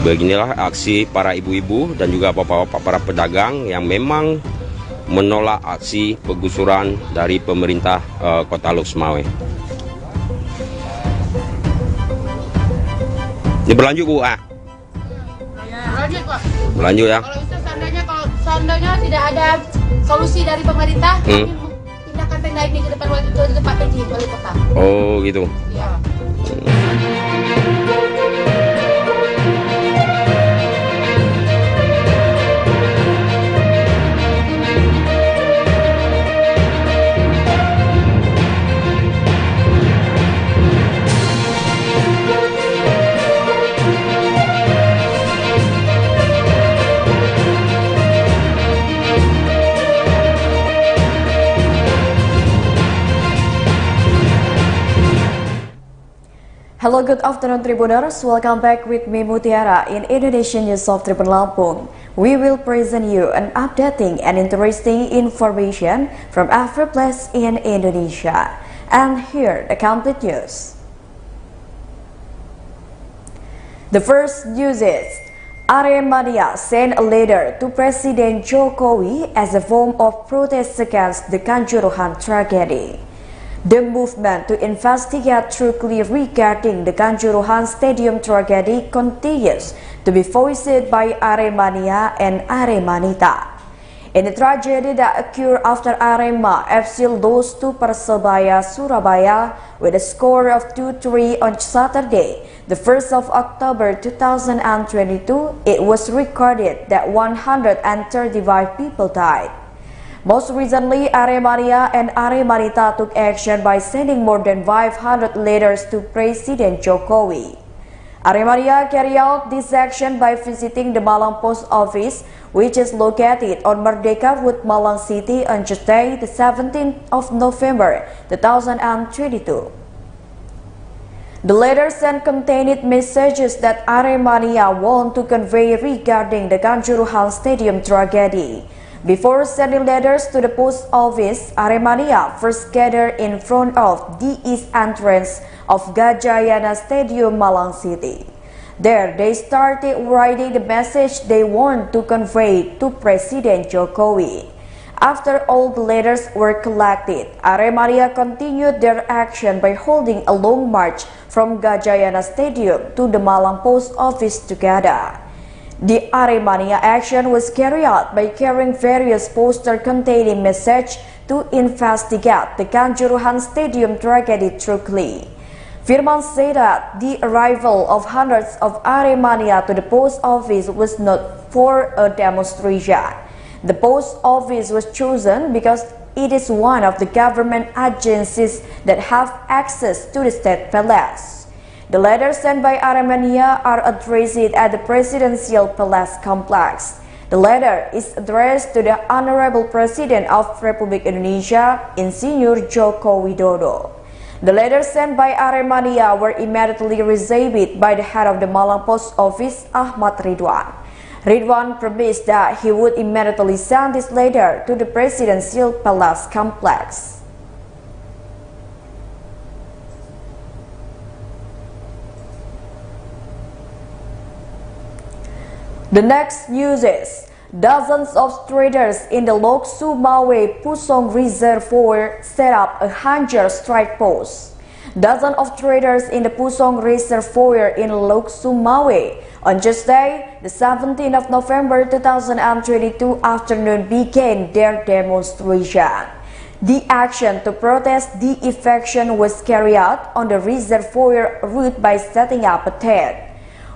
Beginilah aksi para ibu-ibu dan juga bapak-bapak para pedagang yang memang menolak aksi penggusuran dari pemerintah Kota Lok Sumawe. Ini berlanjut, Bu. Berlanjut, Pak. Berlanjut ya. Kalau seandainya tidak ada solusi dari pemerintah, kami tindakan tenda ini ke depan PJ wali kota. Oh, gitu. Iya. Hello, good afternoon Tribuners. Welcome back with me Mutiara in Indonesian News of Tribun Lampung. We will present you an updating and interesting information from every place in Indonesia. And here the complete news. The first news is Aremania sent a letter to President Jokowi as a form of protest against the Kanjuruhan tragedy. The movement to investigate truly regarding the Kanjuruhan Stadium tragedy continues to be voiced by Aremania and Aremanita. In the tragedy that occurred after Arema FC lost to Persebaya Surabaya with a score of 2-3 on Saturday, the 1st of October 2022, it was recorded that 135 people died. Most recently, Aremania and Aremanita took action by sending more than 500 letters to President Jokowi. Aremania carried out this action by visiting the Malang Post Office, which is located on Merdeka Road, Malang City on Tuesday, the 17th of November 2022. The letters sent contained messages that Aremania want to convey regarding the Kanjuruhan Stadium tragedy. Before sending letters to the post office, Aremania first gathered in front of the east entrance of Gajayana Stadium, Malang City. There, they started writing the message they want to convey to President Jokowi. After all the letters were collected, Aremania continued their action by holding a long march from Gajayana Stadium to the Malang Post Office together. The Aremania action was carried out by carrying various posters containing messages to investigate the Kanjuruhan Stadium tragedy truly. Firman said that the arrival of hundreds of Aremania to the post office was not for a demonstration. The post office was chosen because it is one of the government agencies that have access to the state palace. The letters sent by Aremania are addressed at the Presidential Palace Complex. The letter is addressed to the Honorable President of Republik Indonesia, Insinyur Joko Widodo. The letters sent by Aremania were immediately received by the head of the Malang Post Office, Ahmad Ridwan. Ridwan promised that he would immediately send this letter to the Presidential Palace Complex. The next news is dozens of traders in the Lok Sumawe Pusong Reservoir set up a hunger strike post. Dozens of traders in the Pusong Reservoir in Lok Sumawe on Tuesday, the 17th of November 2022 afternoon began their demonstration. The action to protest the eviction was carried out on the reservoir route by setting up a tent,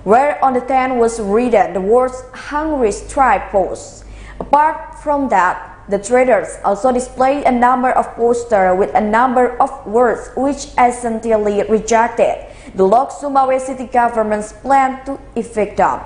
where on the tent was written the words "Hungry Strike Post." Apart from that, the traders also displayed a number of posters with a number of words which essentially rejected the Lok Sumawe city government's plan to evict them.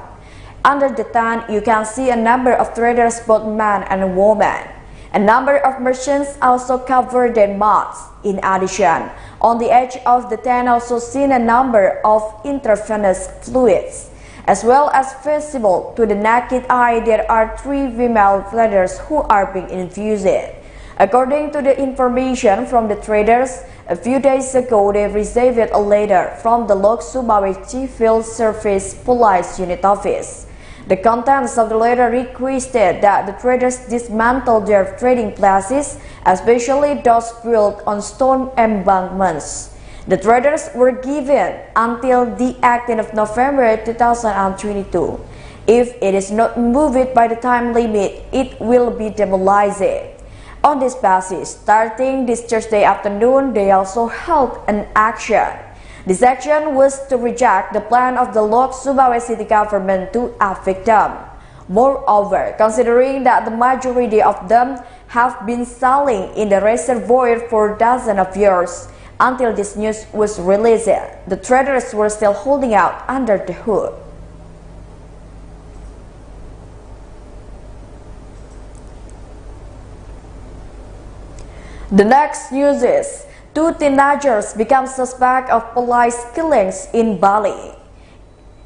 Under the tent, you can see a number of traders, both men and women. A number of merchants also covered their mouths. In addition, on the edge of the tent also seen a number of intravenous fluids. As well as visible to the naked eye, there are 3 female traders who are being infused. According to the information from the traders, A few days ago, they received a letter from the Lok Subawi Civil Service Police Unit Office. The contents of the letter requested that the traders dismantle their trading places, especially those built on stone embankments. The traders were given until the 18th of November 2022. If it is not moved by the time limit, it will be demolished. On this basis, starting this Thursday afternoon, they also held an action. This action was to reject the plan of the Lok Subawi city government to evict them. Moreover, considering that the majority of them have been selling in the reservoir for dozens of years, until this news was released, the traders were still holding out under the hood. The next news is, 2 teenagers become suspect of police killings in Bali.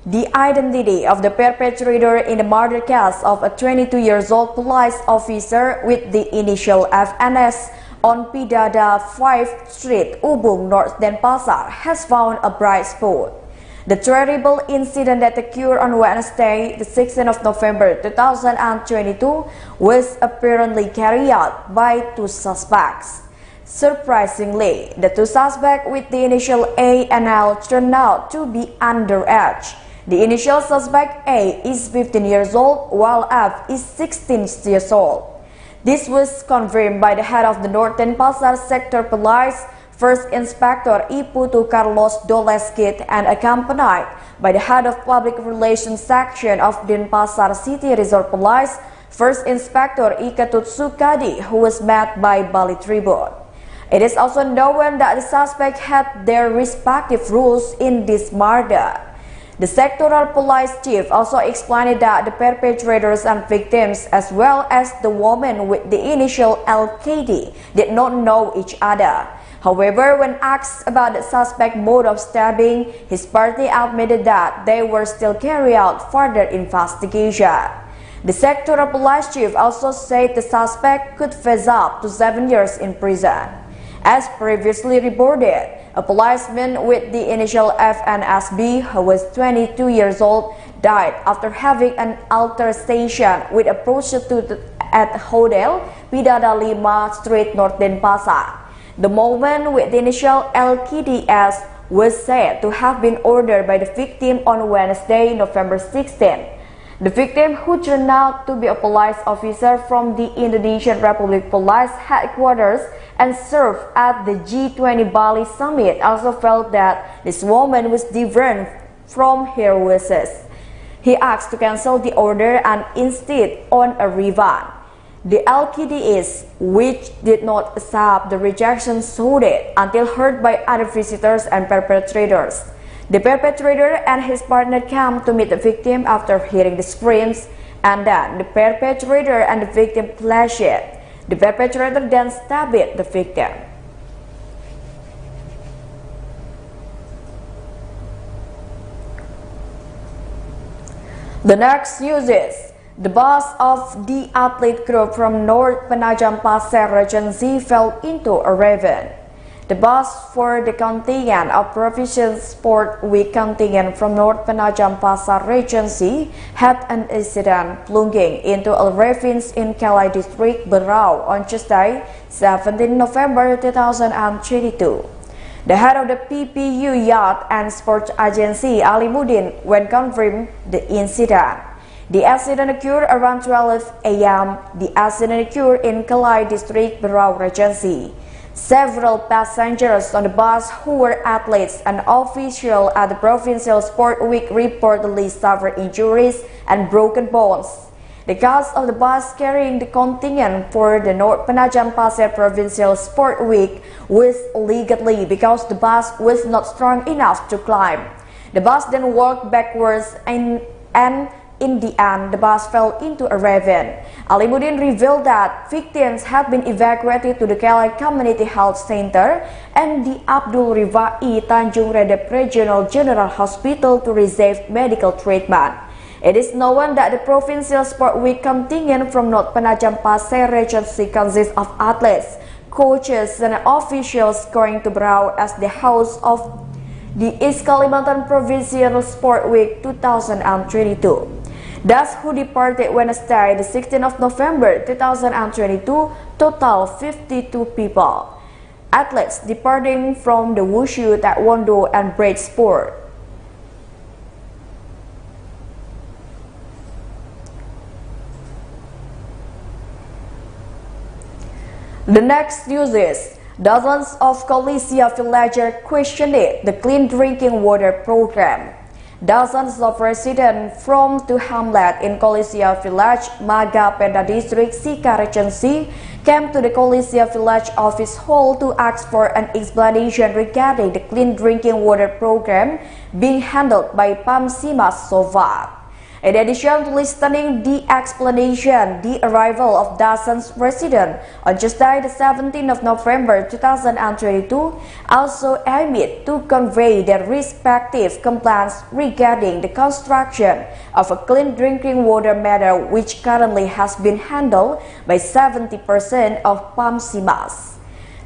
The identity of the perpetrator in the murder case of a 22-year-old police officer with the initial FNS on Pidada 5th Street, Ubung, North Denpasar has found a bright spot. The terrible incident that occurred on Wednesday, the 16th of November 2022, was apparently carried out by 2 suspects. Surprisingly, the 2 suspects with the initial A and L turned out to be underage. The initial suspect A is 15 years old, while F is 16 years old. This was confirmed by the head of the North Denpasar Sector Police, First Inspector Iputu Carlos Doleskit, and accompanied by the head of Public Relations Section of Denpasar City Resort Police, First Inspector Iketut Sukadi, who was met by Bali Tribune. It is also known that the suspects had their respective roles in this murder. The sectoral police chief also explained that the perpetrators and victims, as well as the woman with the initial LKD, did not know each other. However, when asked about the suspect's mode of stabbing, his party admitted that they were still carrying out further investigation. The sectoral police chief also said the suspect could face up to 7 years in prison. As previously reported, a policeman with the initial FNSB, who was 22 years old, died after having an altercation with a prostitute at Hotel Pidada 5 Street, North Denpasar. The woman with the initial LKDS was said to have been ordered by the victim on Wednesday, November 16. The victim, who turned out to be a police officer from the Indonesian Republic Police Headquarters and served at the G20 Bali Summit, also felt that this woman was different from her wishes. He asked to cancel the order and instead on a refund. The LKDs, which did not accept the rejection, shouted until heard by other visitors and perpetrators. The perpetrator and his partner came to meet the victim after hearing the screams, and then the perpetrator and the victim clashed. The perpetrator then stabbed the victim. The next news is, the bus of the athlete group from North Penajam Pasir Regency fell into a ravine. The bus for the contingent of Provincial Sport Week contingent from North Penajam Pasir Regency had an incident plunging into a ravine in Kelai District, Berau on Tuesday, 17 November 2022. The head of the PPU Yacht and Sports Agency, Alimuddin, when confirmed the incident. The accident occurred around 12 a.m. The accident occurred in Kelai District, Berau Regency. Several passengers on the bus who were athletes and officials at the Provincial Sport Week reportedly suffered injuries and broken bones. The cause of the bus carrying the contingent for the North Penajam Pasir Provincial Sport Week was leaked because the bus was not strong enough to climb. The bus then walked backwards and in the end, the bus fell into a ravine. Alimuddin revealed that victims had been evacuated to the Kelai Community Health Center and the Abdul Rifai Tanjung Redep Regional General Hospital to receive medical treatment. It is known that the Provincial Sport Week contingent from North Penajam Pasir Regency consists of athletes, coaches and officials going to Berau as the host of the East Kalimantan Provincial Sport Week 2022. Thus, who departed Wednesday, the 16th of November 2022, total 52 people. Athletes departing from the wushu, taekwondo, and braid sport. The next news is, dozens of Kolisia villagers questioned the clean drinking water program. Dozens of residents from two hamlets in Kolisia village, Maga Penda district, Sika Regency, came to the Kolisia village office hall to ask for an explanation regarding the clean drinking water program being handled by Pamsimas so far. In addition to listening the explanation, the arrival of dozens residents on Tuesday, the 17th of November 2022, also aimed to convey their respective complaints regarding the construction of a clean drinking water matter, which currently has been handled by 70% of Pamsimas.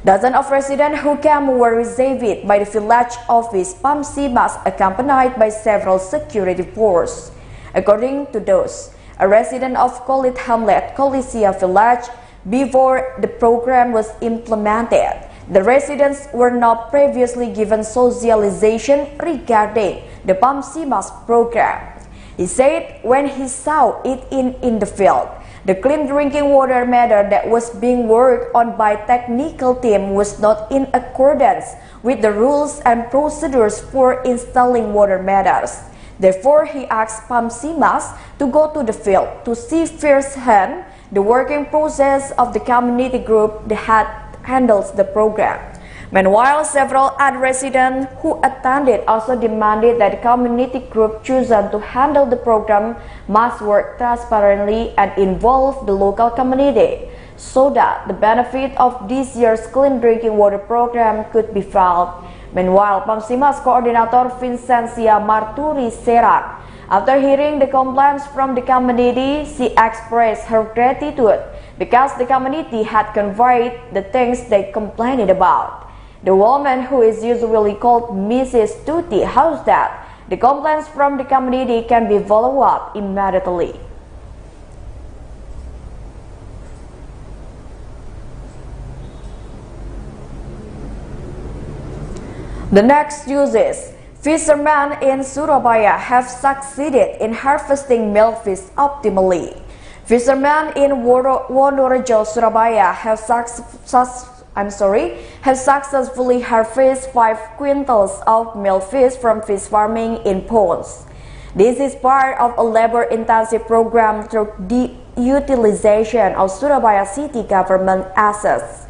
Dozens of residents who came were received by the village office Pamsimas, accompanied by several security forces. According to those, a resident of Kolit Hamlet, Kolisia village, before the program was implemented, the residents were not previously given socialization regarding the Pamsimas program. He said when he saw it in the field, the clean drinking water matter that was being worked on by technical team was not in accordance with the rules and procedures for installing water matters. Therefore, he asked Pamsimas to go to the field to see firsthand the working process of the community group that handles the program. Meanwhile, several other residents who attended also demanded that the community group chosen to handle the program must work transparently and involve the local community, so that the benefit of this year's clean drinking water program could be felt. Meanwhile, Pamsimas Coordinator Vincentia Marturi Serak, after hearing the complaints from the community, she expressed her gratitude because the community had conveyed the things they complained about. The woman, who is usually called Mrs. Tuti, hopes that the complaints from the community can be followed up immediately. The next news is, fishermen in Surabaya have succeeded in harvesting milkfish optimally. Fishermen in Wonorejo, Surabaya have successfully harvested 5 quintals of milkfish from fish farming in ponds. This is part of a labor-intensive program through the utilization of Surabaya city government assets.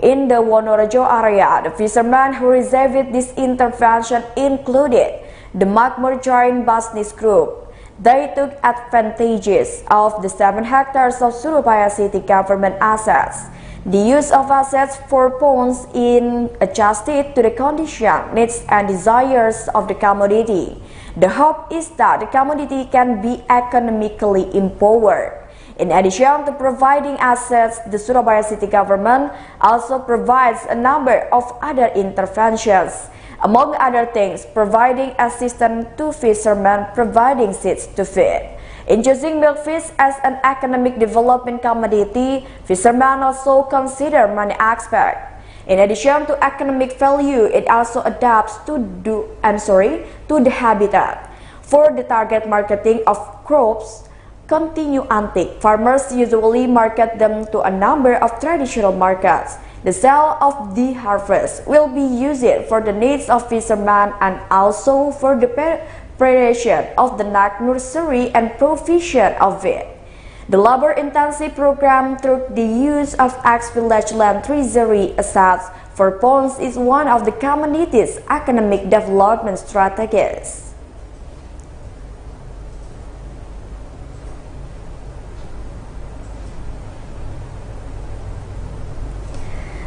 In the Wonorejo area, the fishermen who received this intervention included the Makmur Joint Business Group. They took advantages of the 7 hectares of Surabaya city government assets. The use of assets for ponds is adjusted to the condition, needs and desires of the community. The hope is that the community can be economically empowered. In addition to providing assets, the Surabaya city government also provides a number of other interventions. Among other things, providing assistance to fishermen, providing seeds to feed. In choosing milkfish as an economic development commodity, fishermen also consider money aspect. In addition to economic value, it also adapts to the habitat. For the target marketing of crops, continue antique. Farmers usually market them to a number of traditional markets. The sale of the harvest will be used for the needs of fishermen and also for the preparation of the next nursery and provision of it. The labor-intensive program through the use of ex-village land treasury assets for ponds is one of the community's economic development strategies.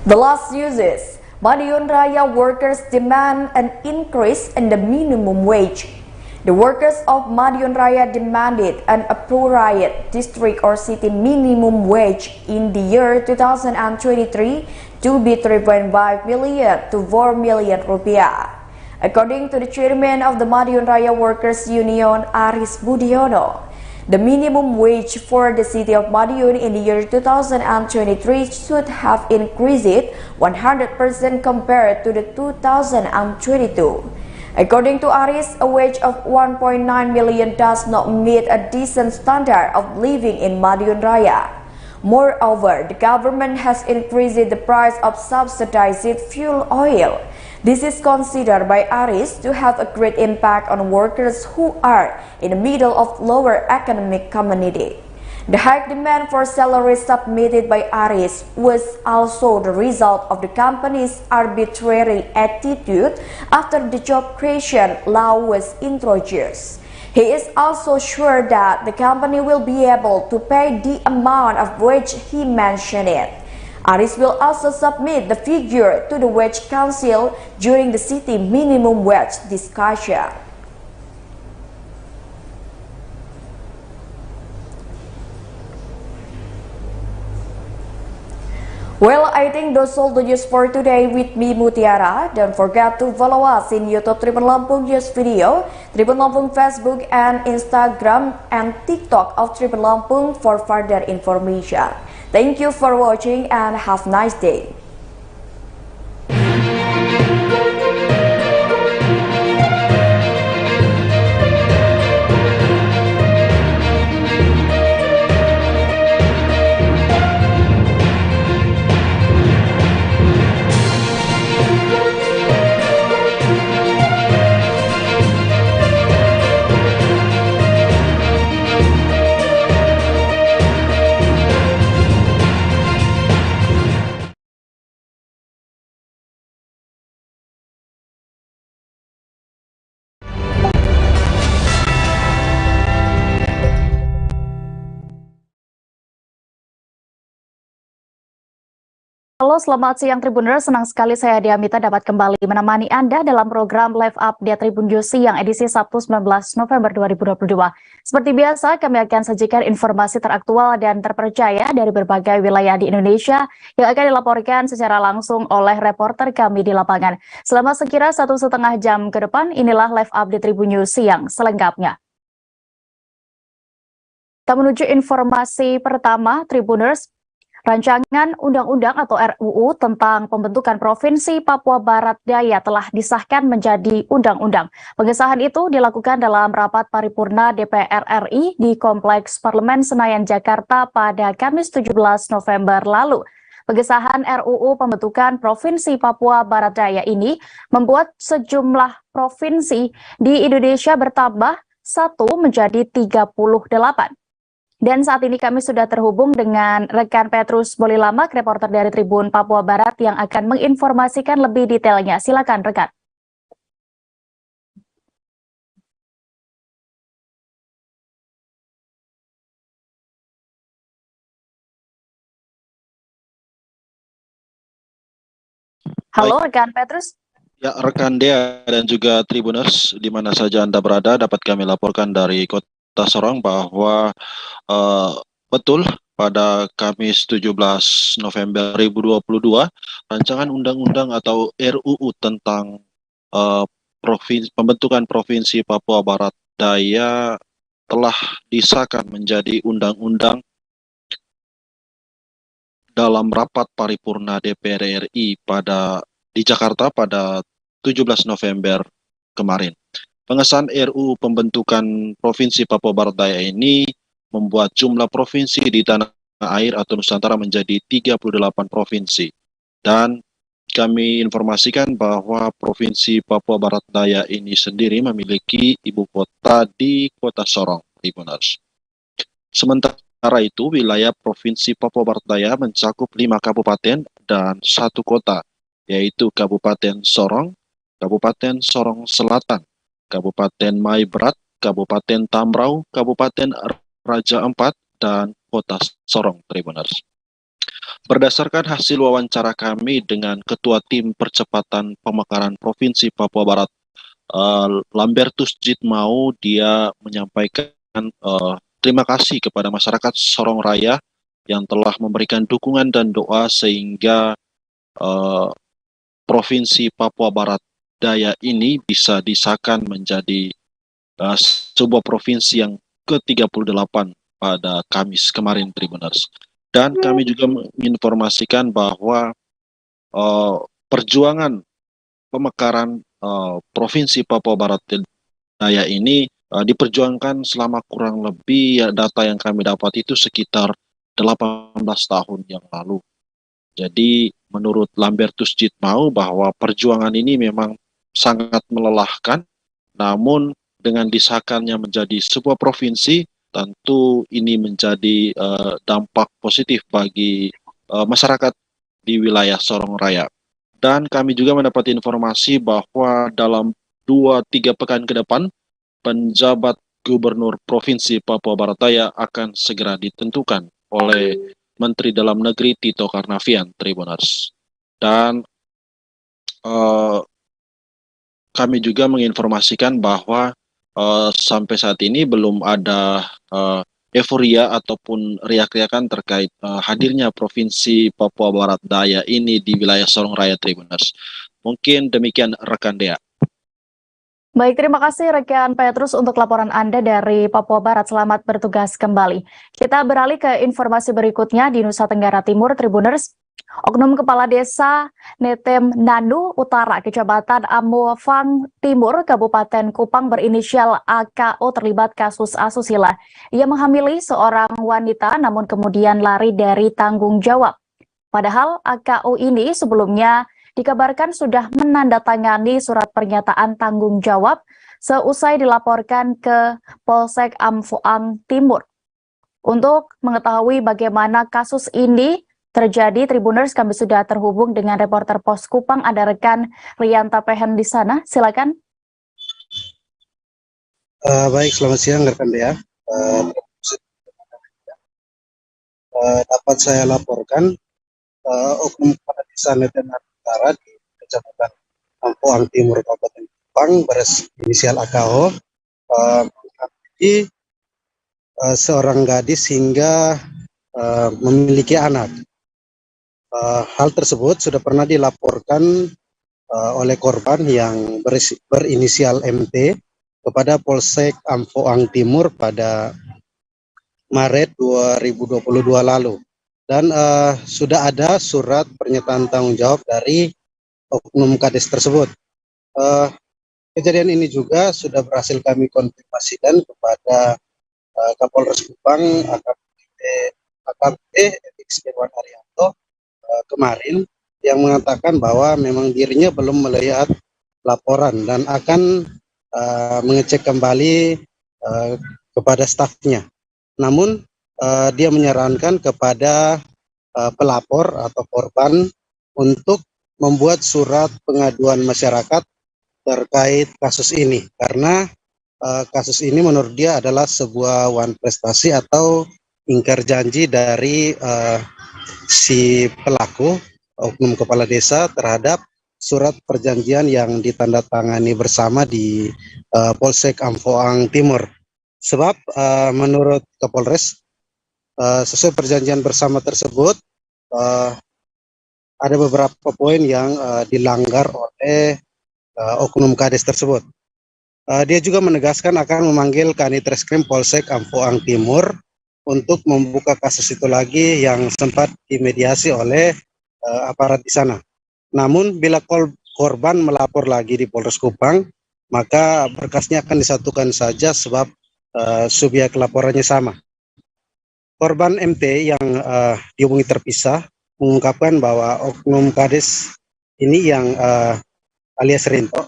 The last news is, Madiun Raya workers demand an increase in the minimum wage. The workers of Madiun Raya demanded an appropriate district or city minimum wage in the year 2023 to be 3.5 million to 4 million rupiah. According to the chairman of the Madiun Raya Workers Union, Aris Budiono, the minimum wage for the city of Madiun in the year 2023 should have increased 100% compared to the 2022. According to Aris, a wage of 1.9 million does not meet a decent standard of living in Madiun Raya. Moreover, the government has increased the price of subsidized fuel oil. This is considered by Aris to have a great impact on workers who are in the middle of lower economic community. The high demand for salaries submitted by Aris was also the result of the company's arbitrary attitude after the job creation law was introduced. He is also sure that the company will be able to pay the amount of wage he mentioned it. Aris will also submit the figure to the Wage Council during the city minimum wage discussion. Well, I think those all the news for today with me, Mutiara. Don't forget to follow us in YouTube Tribun Lampung News Video, Tribun Lampung Facebook and Instagram and TikTok of Tribun Lampung for further information. Thank you for watching and have a nice day. Halo, selamat siang Tribuners. Senang sekali saya Diamita dapat kembali menemani Anda dalam program Live Update Tribun News Siang edisi Sabtu 19 November 2022. Seperti biasa, kami akan sajikan informasi teraktual dan terpercaya dari berbagai wilayah di Indonesia yang akan dilaporkan secara langsung oleh reporter kami di lapangan. Selama sekira 1,5 jam ke depan, inilah Live Update Tribun News Siang selengkapnya. Kita menuju informasi pertama, Tribuners. Rancangan Undang-Undang atau RUU tentang pembentukan Provinsi Papua Barat Daya telah disahkan menjadi undang-undang. Pengesahan itu dilakukan dalam rapat paripurna DPR RI di Kompleks Parlemen Senayan, Jakarta pada Kamis 17 November lalu. Pengesahan RUU pembentukan Provinsi Papua Barat Daya ini membuat sejumlah provinsi di Indonesia bertambah 1 menjadi 38. Dan saat ini kami sudah terhubung dengan rekan Petrus Bolilamak, reporter dari Tribun Papua Barat yang akan menginformasikan lebih detailnya. Silakan rekan. Halo rekan Petrus. Ya, rekan Dea dan juga Tribuners, di mana saja Anda berada, dapat kami laporkan dari Kota Sorong bahwa betul pada Kamis 17 November 2022, rancangan undang-undang atau RUU tentang pembentukan Provinsi Papua Barat Daya telah disahkan menjadi undang-undang dalam rapat paripurna DPR RI di Jakarta pada 17 November kemarin. Pengesahan RUU pembentukan Provinsi Papua Barat Daya ini membuat jumlah provinsi di tanah air atau Nusantara menjadi 38 provinsi. Dan kami informasikan bahwa Provinsi Papua Barat Daya ini sendiri memiliki ibu kota di Kota Sorong, Tribuners. Sementara itu, wilayah Provinsi Papua Barat Daya mencakup 5 kabupaten dan 1 kota, yaitu Kabupaten Sorong, Kabupaten Sorong Selatan, Kabupaten Maibrat, Kabupaten Tambrau, Kabupaten Raja Ampat, dan Kota Sorong, Tribuners. Berdasarkan hasil wawancara kami dengan Ketua Tim Percepatan Pemekaran Provinsi Papua Barat Lambertus Jitmau dia menyampaikan terima kasih kepada masyarakat Sorong Raya yang telah memberikan dukungan dan doa sehingga Provinsi Papua Barat Daya ini bisa disahkan menjadi sebuah provinsi yang ke-38 pada Kamis kemarin, Tribuners. Dan kami juga menginformasikan bahwa perjuangan pemekaran Provinsi Papua Barat Daya ini diperjuangkan selama kurang lebih, ya, data yang kami dapat itu sekitar 18 tahun yang lalu. Jadi menurut Lambertus Jitmau bahwa perjuangan ini memang sangat melelahkan, namun dengan disahkannya menjadi sebuah provinsi, tentu ini menjadi dampak positif bagi masyarakat di wilayah Sorong Raya. Dan kami juga mendapat informasi bahwa dalam 2-3 pekan ke depan, penjabat Gubernur Provinsi Papua Barat Daya akan segera ditentukan oleh Menteri Dalam Negeri Tito Karnavian, Tribuners. Dan kami juga menginformasikan bahwa sampai saat ini belum ada euforia ataupun riak-riakan terkait hadirnya Provinsi Papua Barat Daya ini di wilayah Sorong Raya, Tribuners. Mungkin demikian rekan Dea. Baik, terima kasih rekan Petrus untuk laporan Anda dari Papua Barat. Selamat bertugas kembali. Kita beralih ke informasi berikutnya di Nusa Tenggara Timur, Tribuners. Oknum Kepala Desa Netem Nanu Utara, Kecamatan Amuafang Timur, Kabupaten Kupang berinisial AKO terlibat kasus asusila. Ia menghamili seorang wanita namun kemudian lari dari tanggung jawab. Padahal AKO ini sebelumnya dikabarkan sudah menandatangani surat pernyataan tanggung jawab seusai dilaporkan ke Polsek Amphoang Timur. Untuk mengetahui bagaimana kasus ini terjadi, Tribuners, kami sudah terhubung dengan reporter Pos Kupang, ada rekan Rianta Pehen di sana. Silakan. Baik, selamat siang rekan Dea. Dapat saya laporkan oknum kepala desa Netem Utara di Kecamatan Amphoang Timur, Kabupaten Kupang, berinisial AKO, memiliki seorang gadis hingga memiliki anak. Hal tersebut sudah pernah dilaporkan oleh korban yang berinisial MT kepada Polsek Amphoang Timur pada Maret 2022 lalu. Dan sudah ada surat pernyataan tanggung jawab dari oknum Kades tersebut. Kejadian ini juga sudah berhasil kami konfirmasikan kepada Kapolres Kupang AKP Etik Setiawan Haryanto kemarin, yang mengatakan bahwa memang dirinya belum melihat laporan dan akan mengecek kembali kepada stafnya. Namun dia menyarankan kepada pelapor atau korban untuk membuat surat pengaduan masyarakat terkait kasus ini, karena kasus ini menurut dia adalah sebuah wan prestasi atau ingkar janji dari si pelaku, oknum kepala desa, terhadap surat perjanjian yang ditandatangani bersama di Polsek Amphoang Timur. Sebab menurut Kapolres, sesuai perjanjian bersama tersebut, ada beberapa poin yang dilanggar oleh oknum Kades tersebut. Dia juga menegaskan akan memanggil Kanit Reskrim Polsek Amphoang Timur untuk membuka kasus itu lagi yang sempat dimediasi oleh aparat di sana. Namun bila korban melapor lagi di Polres Kupang, maka berkasnya akan disatukan saja sebab subjek laporannya sama. Korban MT yang dihubungi terpisah mengungkapkan bahwa oknum Kades ini yang alias Rinto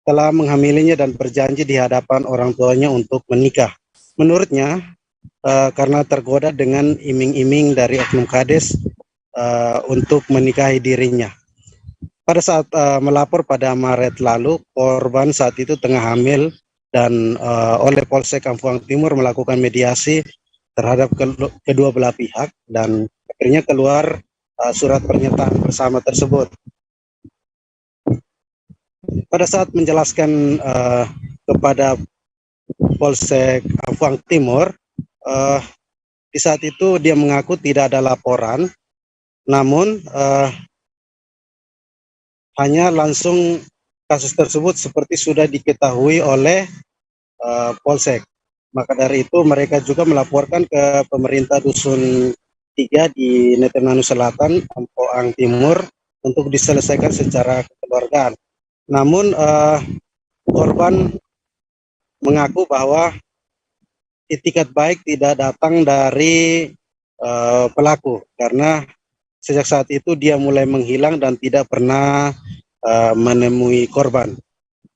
telah menghamilinya dan berjanji di hadapan orang tuanya untuk menikah. Menurutnya, karena tergoda dengan iming-iming dari oknum Kades untuk menikahi dirinya. Pada saat melapor pada Maret lalu, korban saat itu tengah hamil dan oleh Polsek Amphoang Timur melakukan mediasi terhadap kedua belah pihak dan akhirnya keluar surat pernyataan bersama tersebut. pada saat menjelaskan kepada Polsek Amfuang Timur, di saat itu dia mengaku tidak ada laporan, namun hanya langsung kasus tersebut seperti sudah diketahui oleh Polsek. Maka dari itu mereka juga melaporkan ke pemerintah Dusun 3 di Netenanu Selatan, Ampoang Timur untuk diselesaikan secara kekeluargaan. Namun korban mengaku bahwa itikat baik tidak datang dari pelaku karena sejak saat itu dia mulai menghilang dan tidak pernah menemui korban.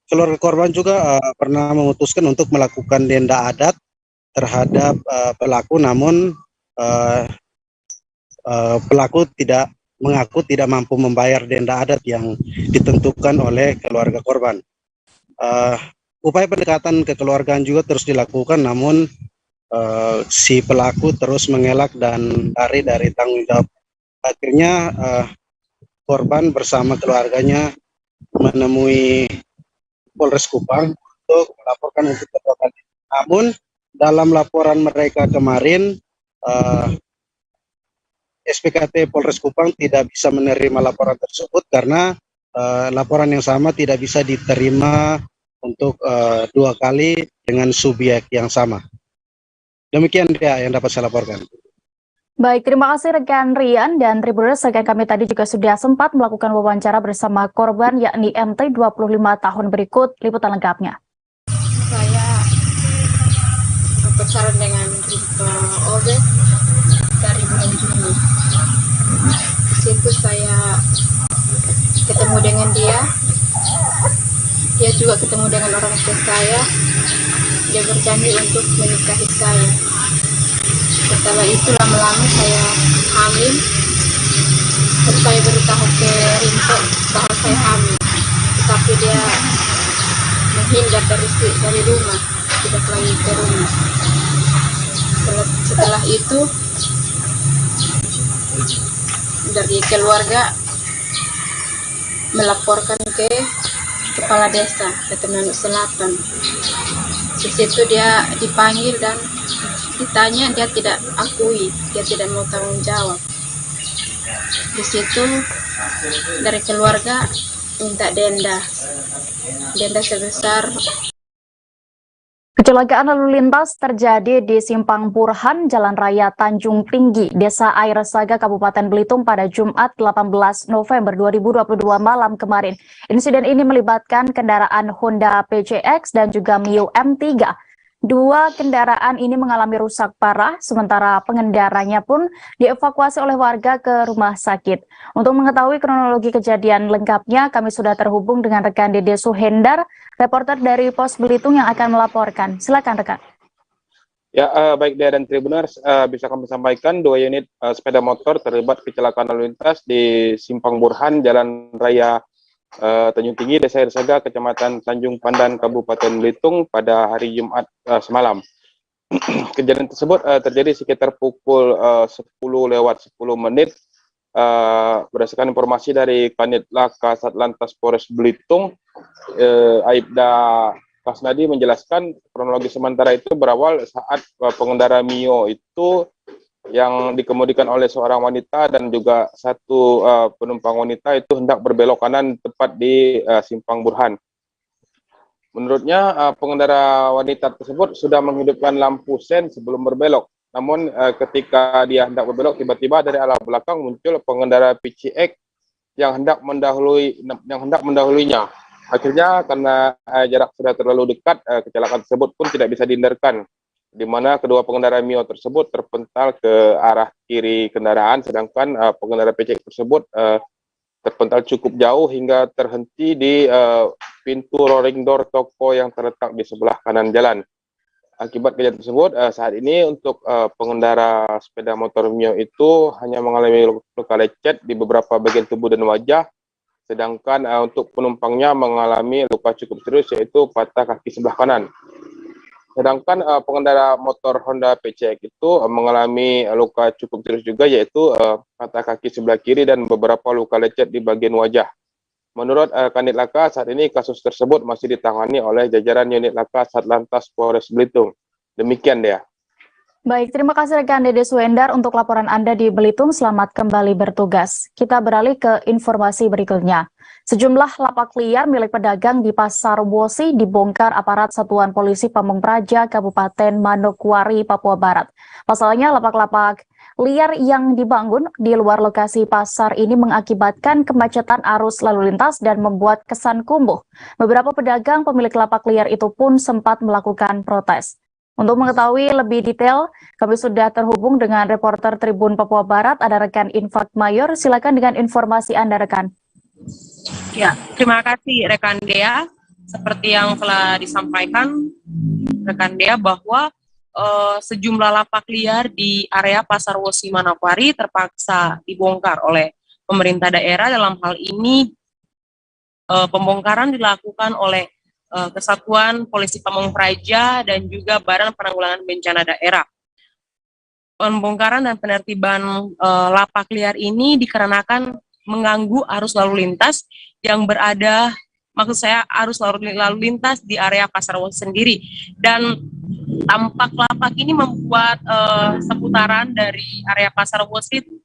Keluarga korban juga pernah memutuskan untuk melakukan denda adat terhadap pelaku, namun pelaku tidak mengaku tidak mampu membayar denda adat yang ditentukan oleh keluarga korban. Upaya pendekatan kekeluargaan juga terus dilakukan, namun si pelaku terus mengelak dan lari dari tanggung jawab. Akhirnya korban bersama keluarganya menemui Polres Kupang untuk melaporkan untuk kedua kali. Namun dalam laporan mereka kemarin, SPKT Polres Kupang tidak bisa menerima laporan tersebut karena laporan yang sama tidak bisa diterima untuk dua kali dengan subjek yang sama. Demikian dia yang dapat saya laporkan. Baik, terima kasih rekan Rian dan Tribuners. Rekan kami tadi juga sudah sempat melakukan wawancara bersama korban yakni MT 25 tahun. Berikut liputan lengkapnya. Saya pacaran dengan Rito Obe dari bulan Juni. Di situ saya ketemu dengan dia. Dia juga ketemu dengan orang tua saya. Dia berjanji untuk menikahi saya. Setelah itu lama-lama saya hamil. Terus saya beritahu ke Rinto bahwa saya hamil. Tetapi dia menghindar dari rumah, tidak lagi ke rumah. Setelah itu dari keluarga melaporkan ke kepala desa Netenanu Selatan. Di situ dia dipanggil dan ditanya, dia tidak akui, dia tidak mau tanggung jawab. Di situ dari keluarga minta denda sebesar. Kecelakaan lalu lintas terjadi di Simpang Burhan, Jalan Raya Tanjung Tinggi, Desa Air Saga, Kabupaten Belitung pada Jumat 18 November 2022 malam kemarin. Insiden ini melibatkan kendaraan Honda PCX dan juga Mio M3. Dua kendaraan ini mengalami rusak parah, sementara pengendaranya pun dievakuasi oleh warga ke rumah sakit. Untuk mengetahui kronologi kejadian lengkapnya, kami sudah terhubung dengan rekan Dede Suhendar, reporter dari Pos Belitung yang akan melaporkan. Silakan rekan. Ya, baik Dea dan Tribuners, bisa kami sampaikan 2 unit sepeda motor terlibat kecelakaan lalu lintas di Simpang Burhan, Jalan Raya Tanjung Tinggi, Desa Air Saga, Kecamatan Tanjung Pandan, Kabupaten Belitung pada hari Jumat semalam. Kejadian tersebut terjadi sekitar pukul 10:10 berdasarkan informasi dari Kanit Laka Satlantas Polres Belitung. Aibda Kasnadi menjelaskan kronologi sementara itu berawal saat pengendara Mio itu yang dikemudikan oleh seorang wanita dan juga satu penumpang wanita itu hendak berbelok kanan tepat di Simpang Burhan. Menurutnya pengendara wanita tersebut sudah menghidupkan lampu sen sebelum berbelok. Namun ketika dia hendak berbelok, tiba-tiba dari arah belakang muncul pengendara PCX yang hendak mendahuluinya. Akhirnya karena jarak sudah terlalu dekat, kecelakaan tersebut pun tidak bisa dihindarkan, di mana kedua pengendara Mio tersebut terpental ke arah kiri kendaraan, sedangkan pengendara PCX tersebut terpental cukup jauh hingga terhenti di pintu rolling door toko yang terletak di sebelah kanan jalan. Akibat kejadian tersebut, saat ini untuk pengendara sepeda motor Mio itu hanya mengalami luka lecet di beberapa bagian tubuh dan wajah, sedangkan untuk penumpangnya mengalami luka cukup serius, yaitu patah kaki sebelah kanan. Sedangkan pengendara motor Honda PCX itu mengalami luka cukup serius juga, yaitu patah kaki sebelah kiri dan beberapa luka lecet di bagian wajah. Menurut Kanit Laka, saat ini kasus tersebut masih ditangani oleh jajaran unit Laka Satlantas Polres Belitung. Demikian dia. Baik, terima kasih rekan Dede Suendar untuk laporan Anda di Belitung. Selamat kembali bertugas. Kita beralih ke informasi berikutnya. Sejumlah lapak liar milik pedagang di Pasar Wosi dibongkar aparat Satuan Polisi Pamung Praja Kabupaten Manokwari, Papua Barat. Pasalnya, lapak-lapak liar yang dibangun di luar lokasi pasar ini mengakibatkan kemacetan arus lalu lintas dan membuat kesan kumuh. Beberapa pedagang pemilik lapak liar itu pun sempat melakukan protes. Untuk mengetahui lebih detail, kami sudah terhubung dengan reporter Tribun Papua Barat, ada rekan Infak Mayor. Silakan dengan informasi Anda, rekan. Ya, terima kasih rekan Dea. Seperti yang telah disampaikan rekan Dea bahwa sejumlah lapak liar di area Pasar Wosi Manokwari terpaksa dibongkar oleh pemerintah daerah. Dalam hal ini pembongkaran dilakukan oleh Kesatuan Polisi Pamung Praja dan juga Badan Penanggulangan Bencana Daerah. Pembongkaran dan penertiban lapak liar ini dikarenakan mengganggu arus lalu lintas yang berada, maksud saya arus lalu lintas di area Pasar Wosi sendiri. Dan tampak lapak ini membuat seputaran dari area Pasar Wosi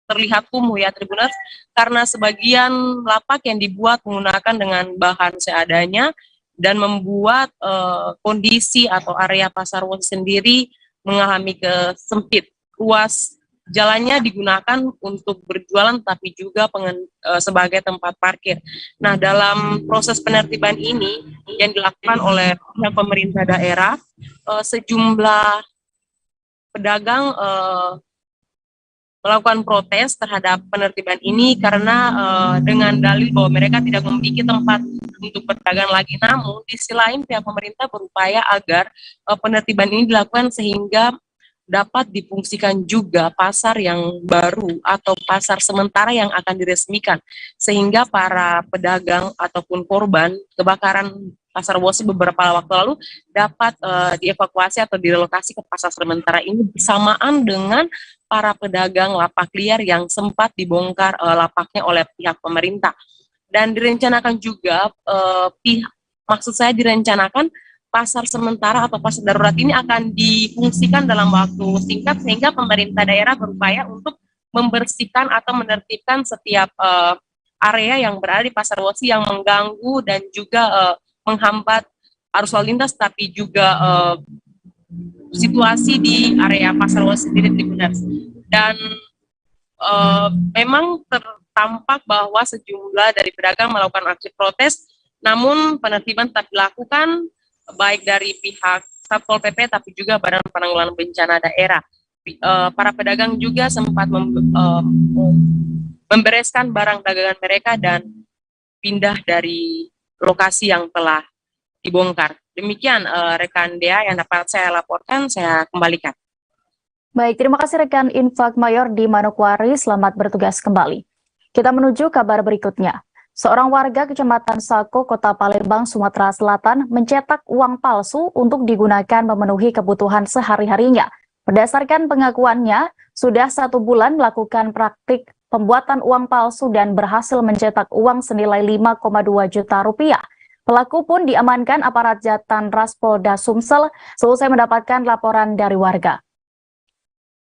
terlihat kumuh ya Tribuners, karena sebagian lapak yang dibuat menggunakan dengan bahan seadanya dan membuat kondisi atau area Pasar Wosi sendiri mengalami kesempit. Ruas jalannya digunakan untuk berjualan tapi juga sebagai tempat parkir. Nah, dalam proses penertiban ini yang dilakukan oleh pihak pemerintah daerah, sejumlah pedagang melakukan protes terhadap penertiban ini karena dengan dalih bahwa mereka tidak memiliki tempat untuk berdagang lagi. Namun di sisi lain pihak pemerintah berupaya agar penertiban ini dilakukan sehingga dapat difungsikan juga pasar yang baru atau pasar sementara yang akan diresmikan, sehingga para pedagang ataupun korban kebakaran Pasar Wosi beberapa waktu lalu dapat dievakuasi atau direlokasi ke pasar sementara ini bersamaan dengan para pedagang lapak liar yang sempat dibongkar lapaknya oleh pihak pemerintah. Dan direncanakan juga maksud saya direncanakan pasar sementara atau pasar darurat ini akan difungsikan dalam waktu singkat sehingga pemerintah daerah berupaya untuk membersihkan atau menertibkan setiap area yang berada di Pasar Wosi yang mengganggu dan juga menghambat arus lalu lintas, tapi juga situasi di area Pasar Wosi sendiri Tribuners. Dan memang tertampak bahwa sejumlah dari pedagang melakukan aksi protes, namun penertiban tetap dilakukan baik dari pihak Satpol PP tapi juga Badan Penanggulangan Bencana Daerah. Para pedagang juga sempat membereskan barang dagangan mereka dan pindah dari lokasi yang telah dibongkar. Demikian rekan Dea yang dapat saya laporkan, saya kembalikan. Baik, terima kasih rekan Infak Mayor di Manokwari. Selamat bertugas kembali. Kita menuju kabar berikutnya. Seorang warga Kecamatan Sako, Kota Palembang, Sumatera Selatan mencetak uang palsu untuk digunakan memenuhi kebutuhan sehari-harinya. Berdasarkan pengakuannya, sudah 1 bulan melakukan praktik pembuatan uang palsu dan berhasil mencetak uang senilai 5,2 juta rupiah. Pelaku pun diamankan aparat Jatan-Ras Polda Sumsel selesai mendapatkan laporan dari warga.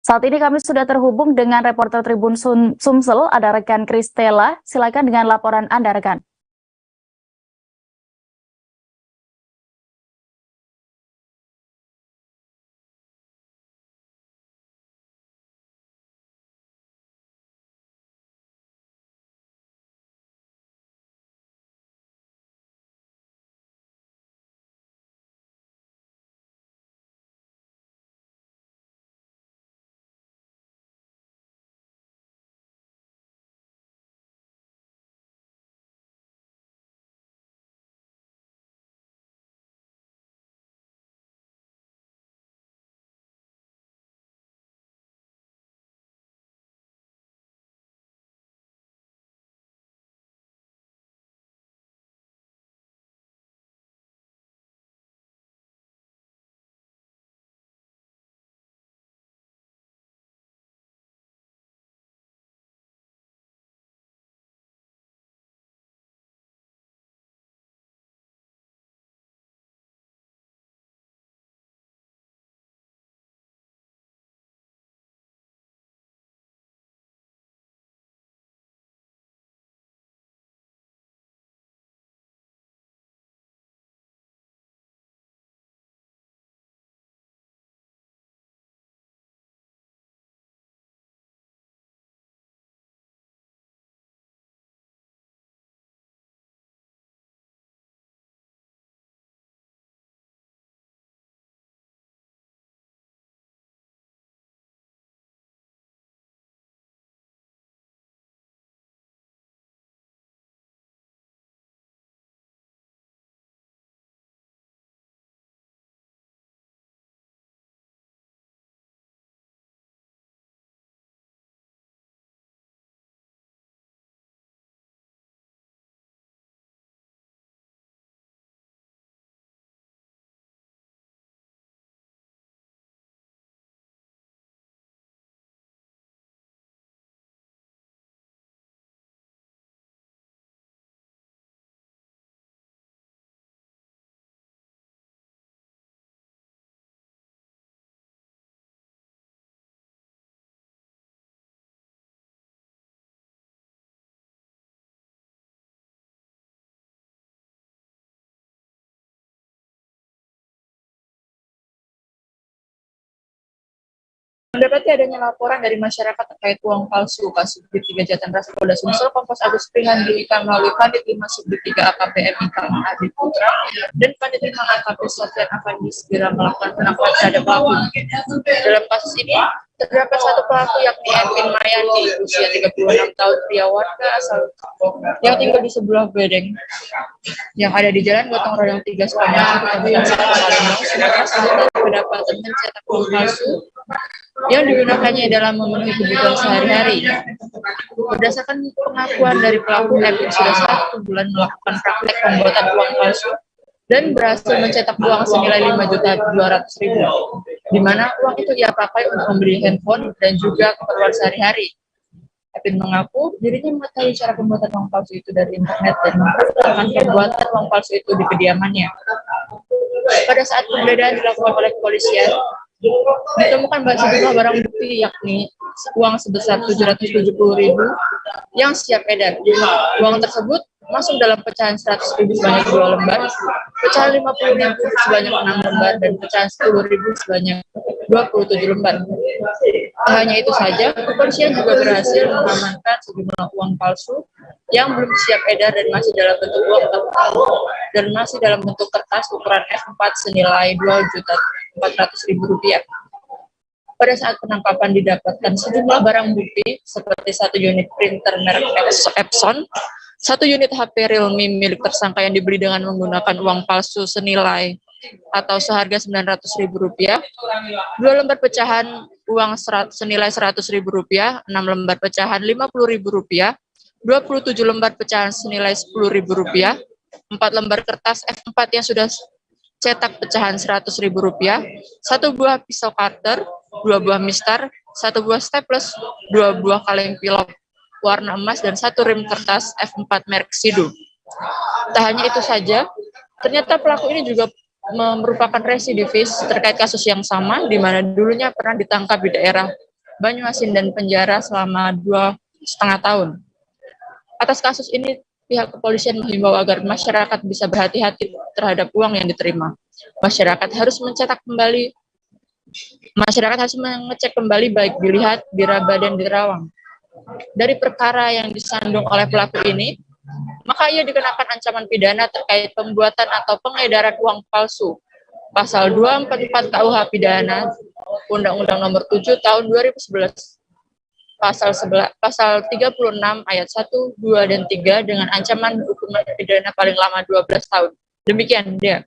Saat ini kami sudah terhubung dengan reporter Tribun Sumsel, ada rekan Kristela. Silakan dengan laporan Anda, rekan. Mendapati adanya laporan dari masyarakat terkait uang palsu Kasubdit 3 Jatendras Polda Sumsel Kompos Agus Prihandika melalui Kanit 5 Subdit 3 AKP MIK Adi Putra dan Kanit 5 AKP Sofian Afandi segera melakukan penangkapan terhadap pelaku. Dalam kasus ini terdapat satu pelaku yakni Erwin Mayandi, usia 36 tahun, pria warga asal yang tinggal di sebelah bedeng yang ada di Jalan Gotong Royong 3 Sukamaju, Kecamatan Palembang, Sumatera Selatan, kedapatan mencetak uang palsu yang digunakannya dalam memenuhi kebutuhan sehari-hari. Berdasarkan pengakuan dari pelaku, Erwin sudah 1 bulan melakukan praktek pembuatan uang palsu dan berhasil mencetak uang senilai 5.200.000, di mana uang itu ia pakai untuk membeli handphone dan juga keperluan sehari-hari. Erwin mengaku dirinya mengetahui cara pembuatan uang palsu itu dari internet dan mempraktikkan pembuatan uang palsu itu di kediamannya. Pada saat penggeledahan dilakukan oleh kepolisian, ditemukan sejumlah barang bukti yakni uang sebesar 770.000 yang siap edar. Uang tersebut masuk dalam pecahan 100.000 sebanyak 2 lembar, pecahan 50.000 sebanyak 6 lembar, dan pecahan 10.000 sebanyak 27 lembar. Hanya itu saja, kepolisian juga berhasil mengamankan sejumlah uang palsu yang belum siap edar dan masih dalam bentuk uang dan masih dalam bentuk kertas ukuran F4 senilai Rp2.400.000. Pada saat penangkapan didapatkan sejumlah barang bukti seperti 1 unit printer merek Epson, 1 unit HP Realme milik tersangka yang dibeli dengan menggunakan uang palsu senilai atau seharga Rp900.000, 2 lembar pecahan uang senilai Rp100.000, 6 lembar pecahan Rp50.000, 27 lembar pecahan senilai Rp10.000, 4 lembar kertas F4 yang sudah cetak pecahan Rp100.000, 1 buah pisau cutter, 2 buah mistar, 1 buah staples, 2 buah kaleng pilok warna emas, dan 1 rem kertas F4 merek Sidu. Tak hanya itu saja, ternyata pelaku ini juga merupakan residivis terkait kasus yang sama, di mana dulunya pernah ditangkap di daerah Banyuasin dan penjara selama 2,5 tahun. Atas kasus ini, pihak kepolisian menghimbau agar masyarakat bisa berhati-hati terhadap uang yang diterima. Masyarakat harus mengecek kembali baik dilihat, diraba, dan dirawang. Dari perkara yang disandung oleh pelaku ini, maka ia dikenakan ancaman pidana terkait pembuatan atau pengedaran uang palsu. Pasal 244 KUH Pidana, Undang-Undang Nomor 7 Tahun 2011. Pasal 36 ayat 1, 2, dan 3 dengan ancaman hukuman pidana paling lama 12 tahun. Demikian dia.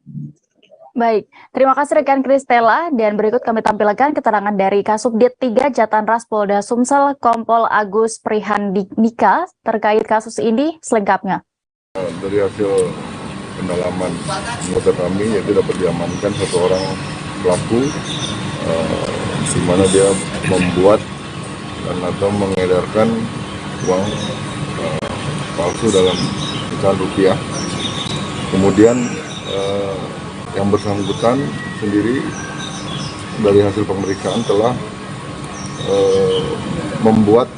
Baik, terima kasih rekan Kristela, dan berikut kami tampilkan keterangan dari Kasubdit 3 Jatendras Polda Sumsel Kompol Agus Prihandika terkait kasus ini selengkapnya. Dari hasil pendalaman anggota kami, yaitu dapat diamankan 1 orang pelaku di mana dia membuat dan atau mengedarkan uang palsu dalam pecahan rupiah. Kemudian yang bersangkutan sendiri dari hasil pemeriksaan telah membuat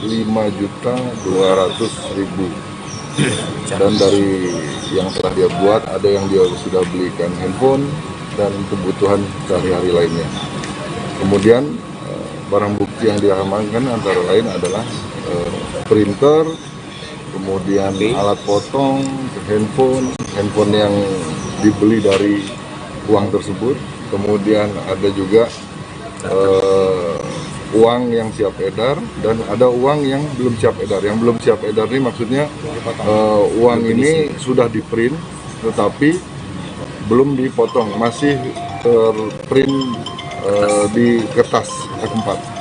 5.200.000, dan dari yang telah dia buat ada yang dia sudah belikan handphone dan kebutuhan sehari-hari lainnya. Kemudian barang bukti yang diamankan antara lain adalah printer, kemudian alat potong, handphone yang dibeli dari uang tersebut, kemudian ada juga uang yang siap edar dan ada uang yang belum siap edar. Yang belum siap edar ini maksudnya uang ini sudah di-print tetapi belum dipotong, masih terprint di kertas F4.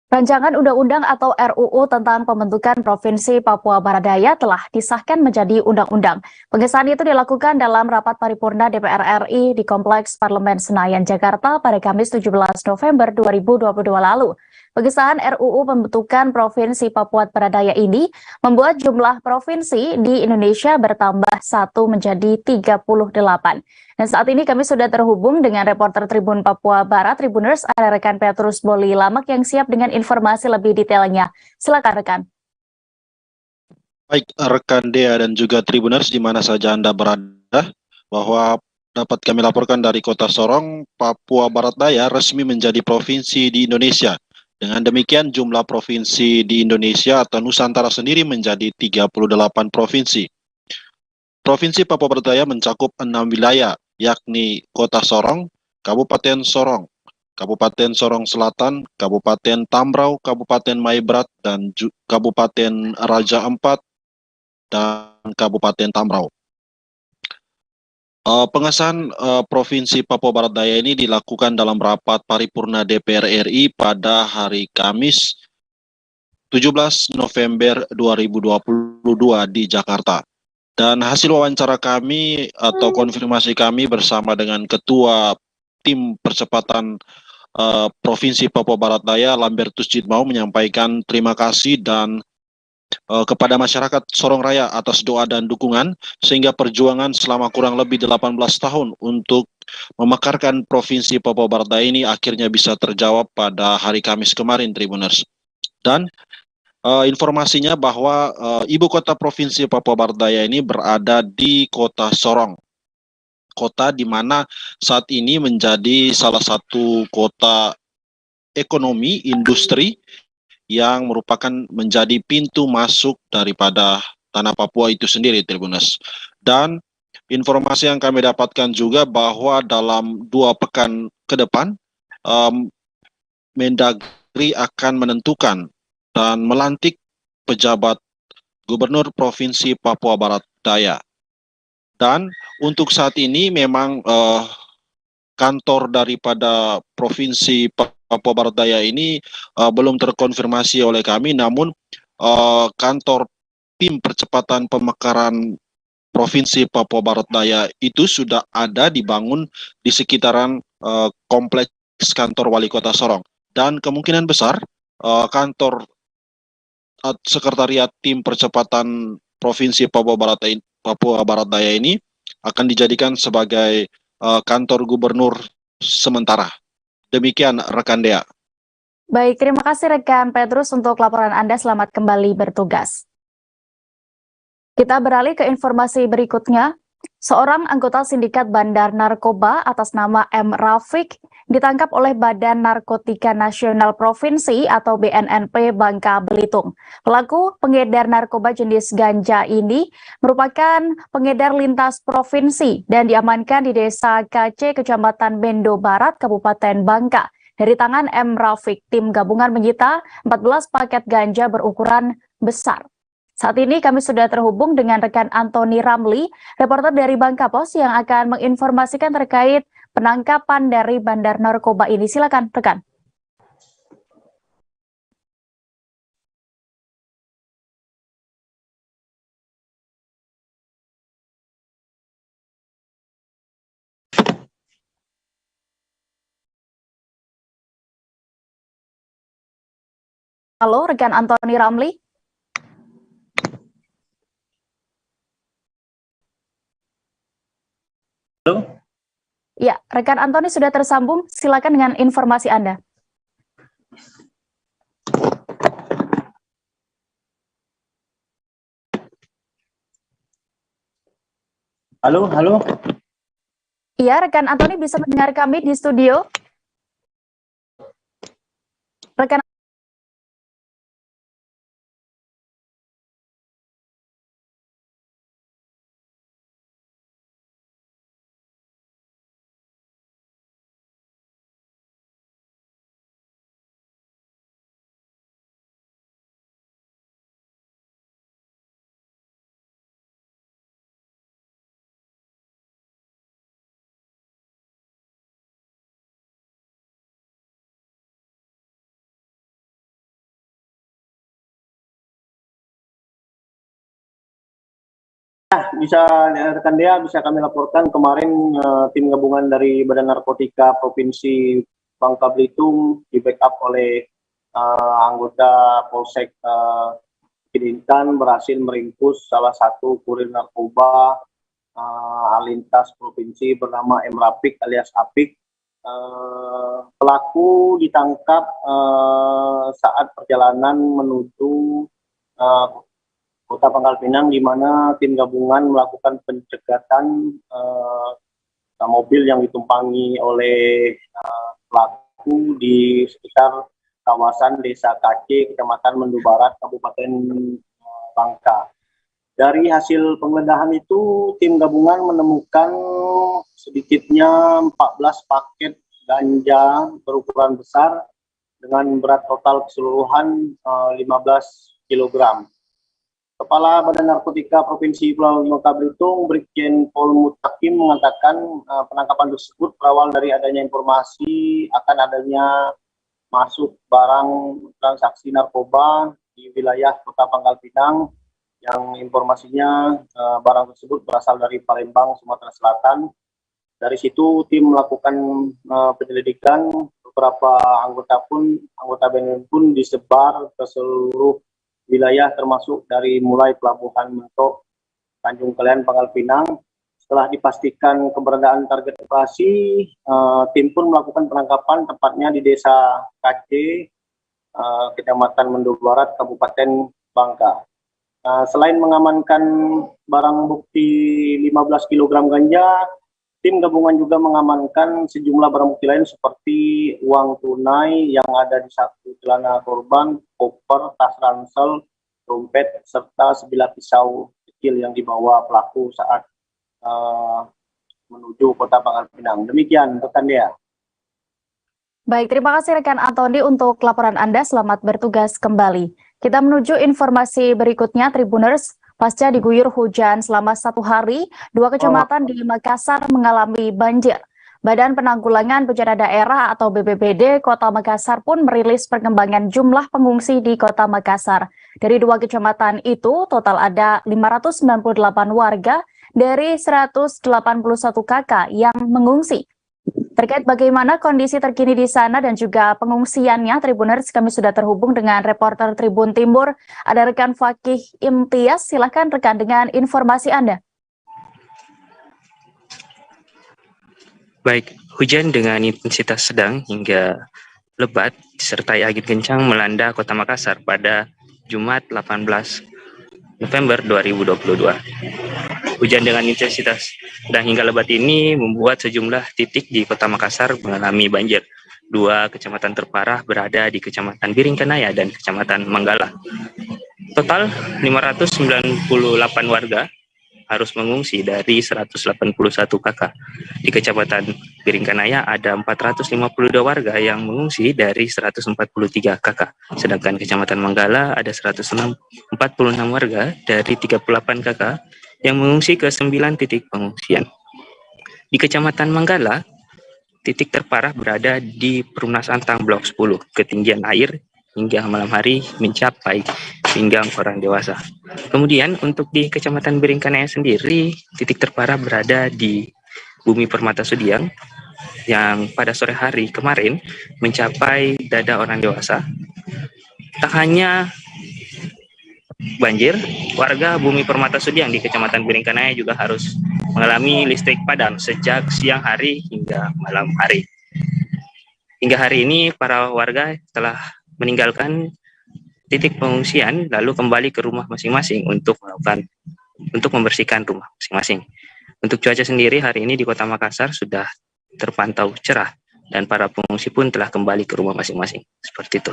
Rancangan Undang-Undang atau RUU tentang pembentukan Provinsi Papua Barat Daya telah disahkan menjadi undang-undang. Pengesahan itu dilakukan dalam rapat paripurna DPR RI di Kompleks Parlemen Senayan, Jakarta pada Kamis 17 November 2022 lalu. Pengesahan RUU pembentukan Provinsi Papua Barat Daya ini membuat jumlah provinsi di Indonesia bertambah 1 menjadi 38. Dan saat ini kami sudah terhubung dengan reporter Tribun Papua Barat, Tribuners, ada rekan Petrus Boli Lamak yang siap dengan informasi lebih detailnya. Silakan rekan. Baik rekan Dea dan juga Tribuners di mana saja Anda berada, bahwa dapat kami laporkan dari Kota Sorong, Papua Barat Daya resmi menjadi provinsi di Indonesia. Dengan demikian jumlah provinsi di Indonesia atau Nusantara sendiri menjadi 38 provinsi. Provinsi Papua Barat Daya mencakup 6 wilayah, yakni Kota Sorong, Kabupaten Sorong, Kabupaten Sorong Selatan, Kabupaten Tambrau, Kabupaten Maibrat, dan Kabupaten Raja Ampat, dan Kabupaten Tambrau. Pengesahan Provinsi Papua Barat Daya ini dilakukan dalam rapat paripurna DPR RI pada hari Kamis 17 November 2022 di Jakarta. Dan hasil wawancara kami atau konfirmasi kami bersama dengan Ketua Tim Percepatan Provinsi Papua Barat Daya, Lambertus Jitmau, menyampaikan terima kasih dan kepada masyarakat Sorong Raya atas doa dan dukungan, sehingga perjuangan selama kurang lebih 18 tahun untuk memekarkan Provinsi Papua Barat Daya ini akhirnya bisa terjawab pada hari Kamis kemarin, Tribuners. Dan informasinya bahwa ibu kota Provinsi Papua Barat Daya ini berada di Kota Sorong. Kota di mana saat ini menjadi salah satu kota ekonomi, industri yang merupakan menjadi pintu masuk daripada tanah Papua itu sendiri, Tribuners. Dan informasi yang kami dapatkan juga bahwa dalam 2 pekan ke depan, Mendagri akan menentukan dan melantik pejabat Gubernur Provinsi Papua Barat Daya. Dan untuk saat ini memang kantor daripada Provinsi Papua Barat Daya ini belum terkonfirmasi oleh kami, namun kantor Tim Percepatan Pemekaran Provinsi Papua Barat Daya itu sudah ada dibangun di sekitaran kompleks kantor Wali Kota Sorong. Dan kemungkinan besar kantor Sekretariat Tim Percepatan Provinsi Papua Barat Daya ini akan dijadikan sebagai kantor gubernur sementara. Demikian rekan Dea. Baik, terima kasih rekan Petrus untuk laporan Anda. Selamat kembali bertugas. Kita beralih ke informasi berikutnya. Seorang anggota sindikat bandar narkoba atas nama M. Rafiq ditangkap oleh Badan Narkotika Nasional Provinsi atau BNNP Bangka Belitung. Pelaku pengedar narkoba jenis ganja ini merupakan pengedar lintas provinsi dan diamankan di Desa KC, Kecamatan Bendo Barat, Kabupaten Bangka. Dari tangan M. Rafiq, tim gabungan menyita 14 paket ganja berukuran besar. Saat ini kami sudah terhubung dengan rekan Antoni Ramli, reporter dari Bangka Pos yang akan menginformasikan terkait penangkapan dari bandar narkoba ini. Silakan rekan. Halo rekan Antoni Ramli. Halo? Ya, rekan Antoni sudah tersambung. Silakan dengan informasi Anda. Halo, halo. Iya, rekan Antoni bisa mendengar kami di studio. Rekan Bisa rekan Dea bisa kami laporkan kemarin tim gabungan dari Badan Narkotika Provinsi Bangka Belitung di backup oleh anggota Polsek Kidintan berhasil meringkus salah satu kurir narkoba lintas provinsi bernama M. Rafiq alias Apik. Pelaku ditangkap saat perjalanan menuju Kota Pangkal Pinang, di mana tim gabungan melakukan pencegatan mobil yang ditumpangi oleh pelaku di sekitar kawasan Desa Kace, Kecamatan Mendu Barat, Kabupaten Bangka. Dari hasil penggeledahan itu, tim gabungan menemukan sedikitnya 14 paket ganja berukuran besar dengan berat total keseluruhan 15 kg. Kepala Badan Narkotika Provinsi Pulau Bangka Belitung, Brigjen Pol Mutakim mengatakan penangkapan tersebut berawal dari adanya informasi akan adanya masuk barang transaksi narkoba di wilayah Kota Pangkal Pinang, yang informasinya barang tersebut berasal dari Palembang, Sumatera Selatan. Dari situ tim melakukan penyelidikan, beberapa anggota BNN pun disebar ke seluruh wilayah termasuk dari mulai Pelabuhan Mentok, Tanjung Kelian, Pangkal Pinang. Setelah dipastikan keberadaan target operasi, tim pun melakukan penangkapan tepatnya di Desa Kace, Kecamatan Mendu Barat, Kabupaten Bangka. Selain mengamankan barang bukti 15 kg ganja, tim gabungan juga mengamankan sejumlah barang bukti lain seperti uang tunai yang ada di satu celana korban, koper, tas ransel, dompet, serta sebilah pisau kecil yang dibawa pelaku saat menuju Kota Pangkal Pinang. Demikian, rekan Dea. Baik, terima kasih rekan Antoni untuk laporan Anda. Selamat bertugas kembali. Kita menuju informasi berikutnya, Tribuners. Pasca diguyur hujan selama 1 hari, 2 kecamatan di Makassar mengalami banjir. Badan Penanggulangan Bencana Daerah atau BPBD Kota Makassar pun merilis perkembangan jumlah pengungsi di Kota Makassar. Dari 2 kecamatan itu, total ada 598 warga dari 181 KK yang mengungsi. Terkait bagaimana kondisi terkini di sana dan juga pengungsiannya, Tribuners, kami sudah terhubung dengan reporter Tribun Timur. Ada rekan Fakih Imtiaz, silakan rekan dengan informasi Anda. Baik, hujan dengan intensitas sedang hingga lebat disertai angin kencang melanda Kota Makassar pada Jumat 18 November 2022. Hujan dengan intensitas sedang hingga lebat ini membuat sejumlah titik di Kota Makassar mengalami banjir. 2 kecamatan terparah berada di Kecamatan Biringkanaya dan Kecamatan Manggala. Total 598 warga harus mengungsi dari 181 KK. Di Kecamatan Biringkanaya ada 452 warga yang mengungsi dari 143 KK. Sedangkan Kecamatan Manggala ada 146 warga dari 38 KK yang mengungsi ke 9 titik pengungsian. Di Kecamatan Manggala, titik terparah berada di Perumnas Antang Blok 10. Ketinggian air hingga malam hari mencapai pinggang orang dewasa. Kemudian untuk di Kecamatan Biringkanaya sendiri, titik terparah berada di Bumi Permata Sudiang yang pada sore hari kemarin mencapai dada orang dewasa. Tak hanya banjir, warga Bumi Permata Sudiang di Kecamatan Biringkanaya juga harus mengalami listrik padam sejak siang hari hingga malam hari. Hingga hari ini para warga telah meninggalkan titik pengungsian lalu kembali ke rumah masing-masing untuk membersihkan rumah masing-masing. Untuk cuaca sendiri hari ini di Kota Makassar sudah terpantau cerah dan para pengungsi pun telah kembali ke rumah masing-masing. Seperti itu.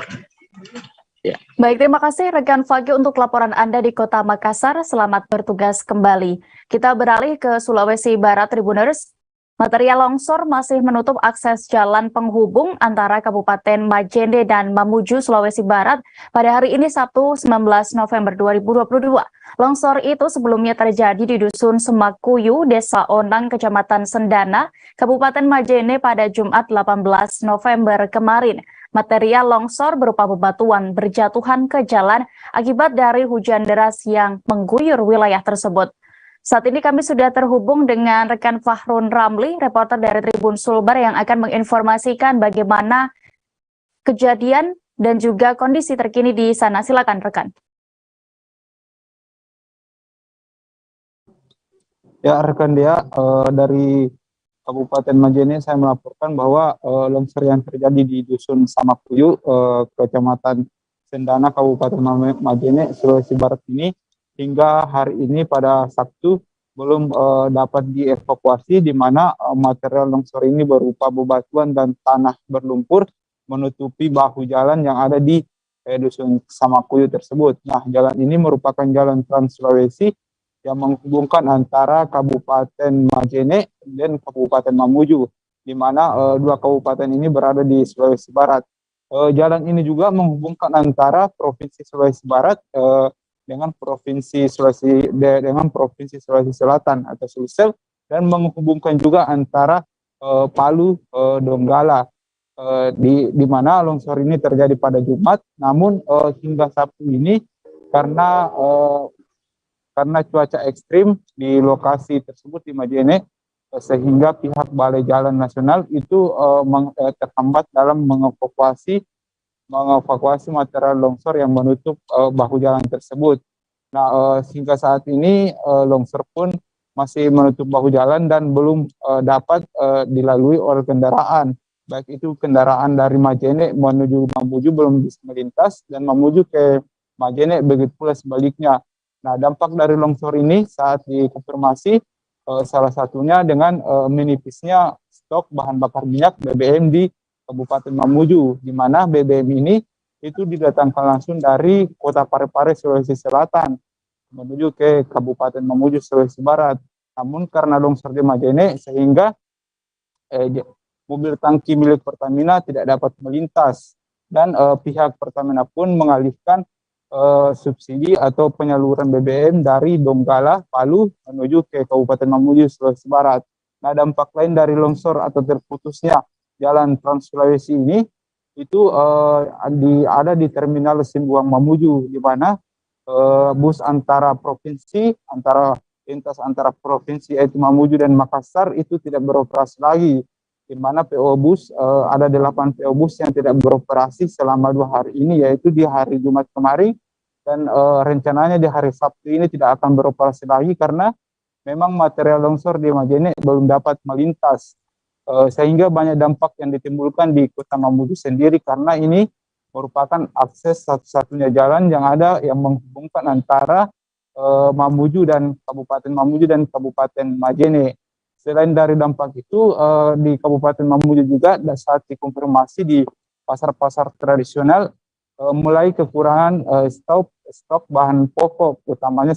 Ya. Baik, terima kasih rekan Fakih untuk laporan Anda di Kota Makassar. Selamat bertugas kembali. Kita beralih ke Sulawesi Barat, Tribuners. Material longsor masih menutup akses jalan penghubung antara Kabupaten Majene dan Mamuju, Sulawesi Barat pada hari ini Sabtu 19 November 2022. Longsor itu sebelumnya terjadi di Dusun Semakuyu, Desa Onang, Kecamatan Sendana, Kabupaten Majene pada Jumat 18 November kemarin. Material longsor berupa bebatuan berjatuhan ke jalan akibat dari hujan deras yang mengguyur wilayah tersebut. Saat ini kami sudah terhubung dengan rekan Fahrun Ramli, reporter dari Tribun Sulbar yang akan menginformasikan bagaimana kejadian dan juga kondisi terkini di sana. Silakan rekan. Ya rekan Dea, dari Kabupaten Majene saya melaporkan bahwa longsor yang terjadi di Dusun Samakuyu, Kecamatan Sendana, Kabupaten Majene, Sulawesi Barat ini hingga hari ini pada Sabtu belum dapat dievakuasi, di mana material longsor ini berupa bebatuan dan tanah berlumpur menutupi bahu jalan yang ada di dusun Samakuyu tersebut. Nah, jalan ini merupakan jalan Trans Sulawesi yang menghubungkan antara Kabupaten Majene dan Kabupaten Mamuju, di mana dua kabupaten ini berada di Sulawesi Barat. Jalan ini juga menghubungkan antara Provinsi Sulawesi Barat dengan Provinsi Sulawesi Selatan atau Sulsel, dan menghubungkan juga antara Palu Donggala, di mana longsor ini terjadi pada Jumat. Namun hingga Sabtu ini karena cuaca ekstrim di lokasi tersebut di Majene, sehingga pihak Balai Jalan Nasional itu terhambat dalam mengevakuasi material longsor yang menutup bahu jalan tersebut. Nah, hingga saat ini longsor pun masih menutup bahu jalan dan belum dapat dilalui oleh kendaraan. Baik itu kendaraan dari Majene menuju Mamuju belum bisa melintas, dan Mamuju ke Majene begitu pula sebaliknya. Nah, dampak dari longsor ini saat dikonfirmasi salah satunya dengan menipisnya stok bahan bakar minyak BBM di Kabupaten Mamuju, di mana BBM ini itu didatangkan langsung dari Kota Parepare, Sulawesi Selatan menuju ke Kabupaten Mamuju, Sulawesi Barat. Namun karena longsor di Majene sehingga mobil tangki milik Pertamina tidak dapat melintas, dan pihak Pertamina pun mengalihkan subsidi atau penyaluran BBM dari Donggala, Palu menuju ke Kabupaten Mamuju, Sulawesi Barat. Nah, dampak lain dari longsor atau terputusnya jalan Trans Sulawesi ini itu ada di Terminal Simbuang Mamuju, di mana bus lintas antara provinsi yaitu Mamuju dan Makassar itu tidak beroperasi lagi, di mana PO bus ada 8 PO bus yang tidak beroperasi selama 2 hari ini, yaitu di hari Jumat kemarin, dan rencananya di hari Sabtu ini tidak akan beroperasi lagi karena memang material longsor di Majene belum dapat melintas, sehingga banyak dampak yang ditimbulkan di Kota Mamuju sendiri, karena ini merupakan akses satu-satunya jalan yang ada yang menghubungkan antara Mamuju dan Kabupaten Majene. Selain dari dampak itu, di Kabupaten Mamuju juga saat dikonfirmasi di pasar-pasar tradisional mulai kekurangan stok bahan pokok, utamanya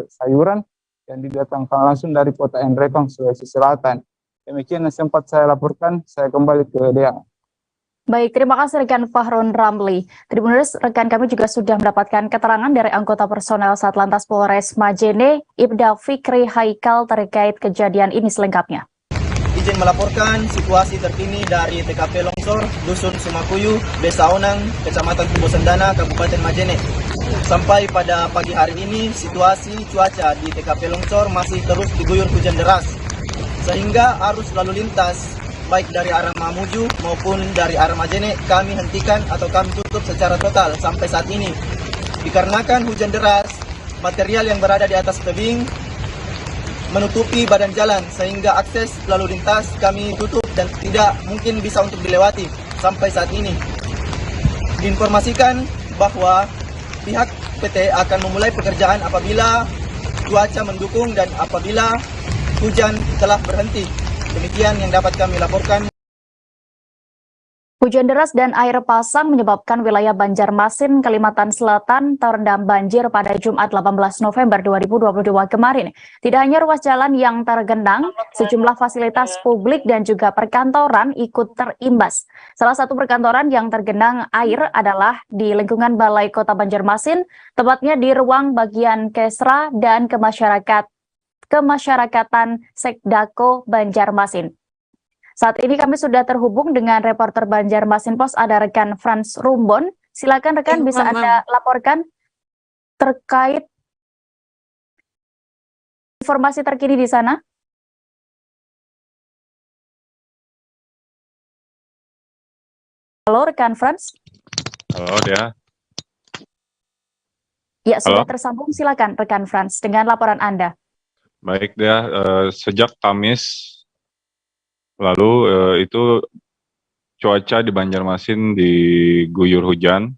sayuran yang didatangkan langsung dari Kota Enrekang, Sulawesi Selatan. Demikian yang sempat saya laporkan, saya kembali ke Dea. Baik, terima kasih rekan Fahrun Ramli. Tribuners, rekan kami juga sudah mendapatkan keterangan dari anggota personel Satlantas Polres Majene, Ibda Fikri Haikal, terkait kejadian ini selengkapnya. Izin melaporkan situasi terkini dari TKP longsor Dusun Sumakuyu, Desa Onang, Kecamatan Kubo Sendana, Kabupaten Majene. Sampai pada pagi hari ini, situasi cuaca di TKP longsor masih terus diguyur hujan deras, sehingga arus lalu lintas baik dari arah Mamuju maupun dari arah Majene kami hentikan atau kami tutup secara total sampai saat ini. Dikarenakan hujan deras, material yang berada di atas tebing menutupi badan jalan sehingga akses lalu lintas kami tutup dan tidak mungkin bisa untuk dilewati sampai saat ini. Diinformasikan bahwa pihak PT akan memulai pekerjaan apabila cuaca mendukung dan apabila hujan telah berhenti. Demikian yang dapat kami laporkan. Hujan deras dan air pasang menyebabkan wilayah Banjarmasin, Kalimantan Selatan terendam banjir pada Jumat 18 November 2022 kemarin. Tidak hanya ruas jalan yang tergenang, sejumlah fasilitas publik dan juga perkantoran ikut terimbas. Salah satu perkantoran yang tergenang air adalah di lingkungan Balai Kota Banjarmasin, tepatnya di ruang bagian Kesra dan Kemasyarakatan Sekdako Banjarmasin. Saat ini kami sudah terhubung dengan reporter Banjarmasin Post, ada rekan Frans Rumbon. Silakan rekan, bisa Anda laporkan terkait informasi terkini di sana. Halo rekan Frans. Halo Dea. Ya, sudah tersambung. Silakan rekan Frans dengan laporan Anda. Baik Dea, sejak Kamis lalu itu cuaca di Banjarmasin diguyur hujan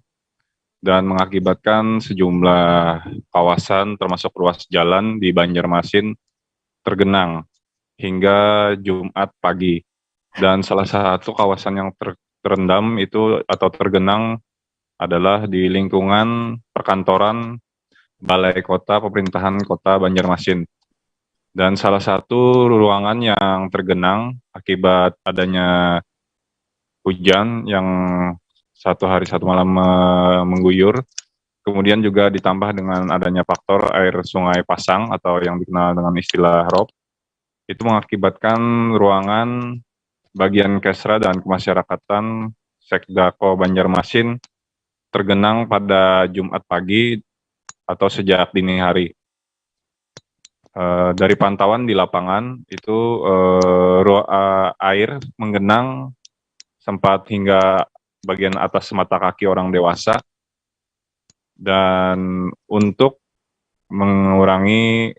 dan mengakibatkan sejumlah kawasan termasuk ruas jalan di Banjarmasin tergenang hingga Jumat pagi. Dan salah satu kawasan yang terendam itu atau tergenang adalah di lingkungan perkantoran Balai Kota Pemerintahan Kota Banjarmasin. Dan salah satu ruangan yang tergenang akibat adanya hujan yang 1 hari 1 malam mengguyur, kemudian juga ditambah dengan adanya faktor air sungai pasang atau yang dikenal dengan istilah rob, itu mengakibatkan ruangan bagian Kesra dan Kemasyarakatan Sekdako Banjarmasin tergenang pada Jumat pagi atau sejak dini hari. Dari pantauan di lapangan itu air menggenang sempat hingga bagian atas mata kaki orang dewasa, dan untuk mengurangi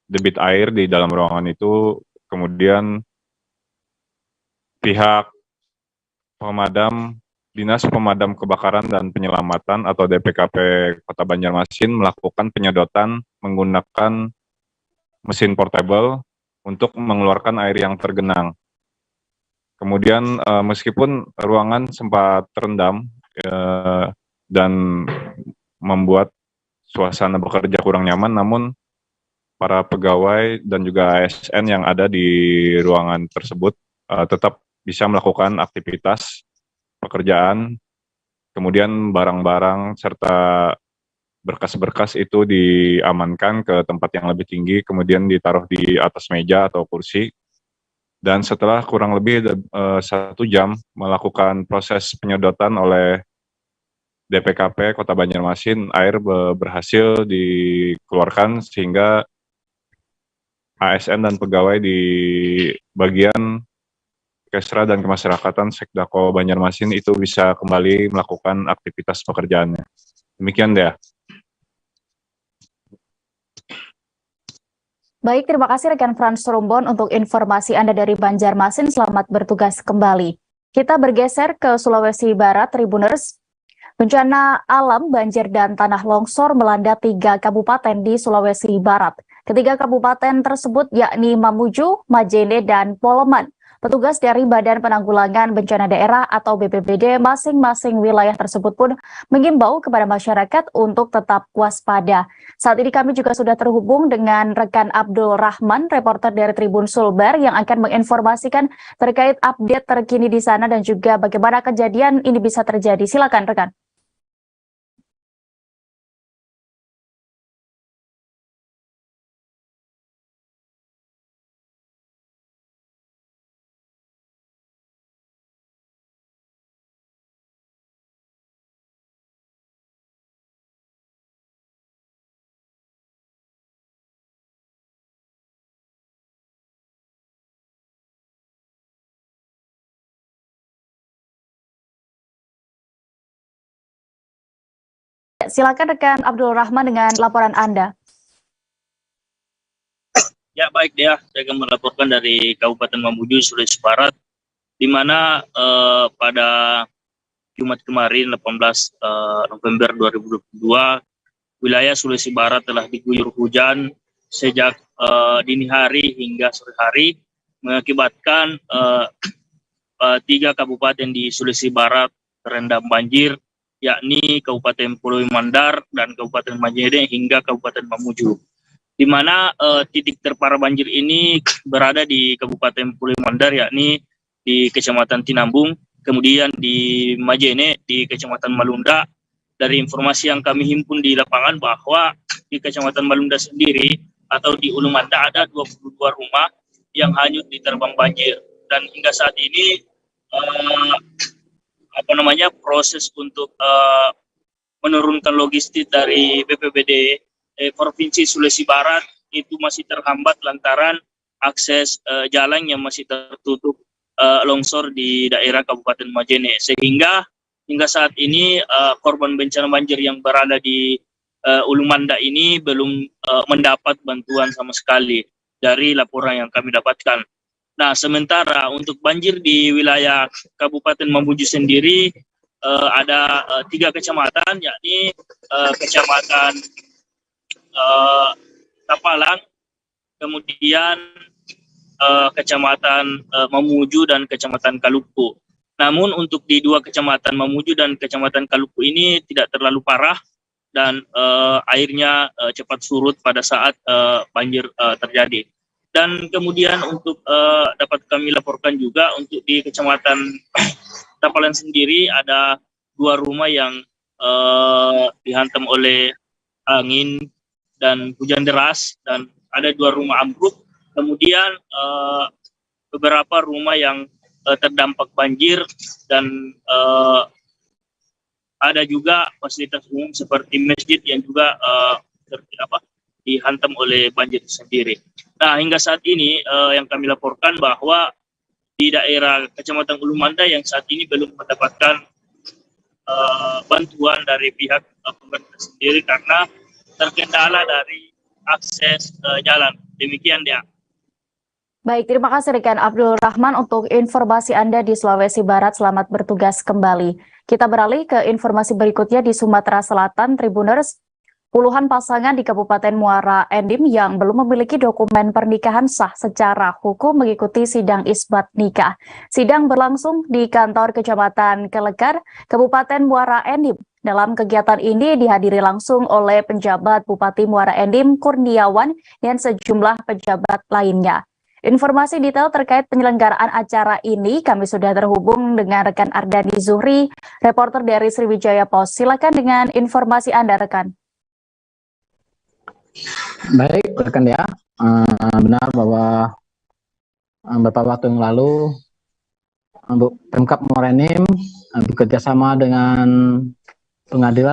debit air di dalam ruangan itu kemudian pihak Dinas Pemadam Kebakaran dan Penyelamatan atau DPKP Kota Banjarmasin melakukan penyedotan menggunakan mesin portable untuk mengeluarkan air yang tergenang. Kemudian meskipun ruangan sempat terendam dan membuat suasana bekerja kurang nyaman, namun para pegawai dan juga ASN yang ada di ruangan tersebut tetap bisa melakukan aktivitas pekerjaan. Kemudian barang-barang serta berkas-berkas itu diamankan ke tempat yang lebih tinggi, kemudian ditaruh di atas meja atau kursi. Dan setelah kurang lebih 1 jam melakukan proses penyedotan oleh DPKP Kota Banjarmasin, air berhasil dikeluarkan sehingga ASN dan pegawai di bagian Kesra dan Kemasyarakatan Sekdako Banjarmasin itu bisa kembali melakukan aktivitas pekerjaannya. Demikian deh. Baik, terima kasih rekan Frans Rumbon untuk informasi Anda dari Banjarmasin. Selamat bertugas kembali. Kita bergeser ke Sulawesi Barat, Tribuners. Bencana alam, banjir, dan tanah longsor melanda 3 kabupaten di Sulawesi Barat. Ketiga kabupaten tersebut yakni Mamuju, Majene, dan Poloman. Petugas dari Badan Penanggulangan Bencana Daerah atau BPBD masing-masing wilayah tersebut pun mengimbau kepada masyarakat untuk tetap waspada. Saat ini kami juga sudah terhubung dengan rekan Abdul Rahman, reporter dari Tribun Sulbar yang akan menginformasikan terkait update terkini di sana dan juga bagaimana kejadian ini bisa terjadi. Silakan rekan. Silakan rekan Abdul Rahman dengan laporan Anda. Ya baik Dea, saya akan melaporkan dari Kabupaten Mamuju, Sulawesi Barat, di mana pada Jumat kemarin 18 November 2022, wilayah Sulawesi Barat telah diguyur hujan sejak dini hari hingga sore hari, mengakibatkan 3 kabupaten di Sulawesi Barat terendam banjir, yakni Kabupaten Pulau Mandar dan Kabupaten Majene hingga Kabupaten Mamuju. Di mana titik terparah banjir ini berada di Kabupaten Pulau Mandar, yakni di Kecamatan Tinambung, kemudian di Majene di Kecamatan Malunda. Dari informasi yang kami himpun di lapangan bahwa di Kecamatan Malunda sendiri atau di Ulu Manda ada 22 rumah yang hanyut diterpang banjir, dan hingga saat ini proses untuk menurunkan logistik dari BPBD Provinsi Sulawesi Barat itu masih terhambat lantaran akses jalan yang masih tertutup longsor di daerah Kabupaten Majene, sehingga hingga saat ini korban bencana banjir yang berada di Ulu Manda ini belum mendapat bantuan sama sekali dari laporan yang kami dapatkan. Nah, sementara untuk banjir di wilayah Kabupaten Mamuju sendiri ada 3 kecamatan, yakni Kecamatan Tapalang, kemudian Kecamatan Mamuju dan Kecamatan Kaluku. Namun untuk di 2 Kecamatan Mamuju dan Kecamatan Kaluku ini tidak terlalu parah dan airnya cepat surut pada saat banjir terjadi. Dan kemudian untuk dapat kami laporkan juga untuk di Kecamatan Tapalang sendiri ada 2 rumah yang dihantam oleh angin dan hujan deras, dan ada 2 rumah ambruk. Kemudian beberapa rumah yang terdampak banjir, dan ada juga fasilitas umum seperti masjid yang juga dihantam oleh banjir sendiri. Nah, hingga saat ini yang kami laporkan bahwa di daerah Kecamatan Ulu Manda yang saat ini belum mendapatkan bantuan dari pihak pemerintah sendiri karena terkendala dari akses jalan. Demikian dia. Baik, terima kasih rekan Abdul Rahman untuk informasi Anda di Sulawesi Barat. Selamat bertugas kembali. Kita beralih ke informasi berikutnya di Sumatera Selatan, Tribuners. Puluhan pasangan di Kabupaten Muara Enim yang belum memiliki dokumen pernikahan sah secara hukum mengikuti sidang isbat nikah. Sidang berlangsung di kantor Kecamatan Kelekar, Kabupaten Muara Enim. Dalam kegiatan ini dihadiri langsung oleh penjabat Bupati Muara Enim, Kurniawan, dan sejumlah pejabat lainnya. Informasi detail terkait penyelenggaraan acara ini kami sudah terhubung dengan rekan Ardani Zuhri, reporter dari Sriwijaya Post. Silakan dengan informasi Anda, rekan. Baik, rekan ya. Benar bahwa beberapa waktu yang lalu Pemkab Muara Enim bekerjasama dengan pengadilan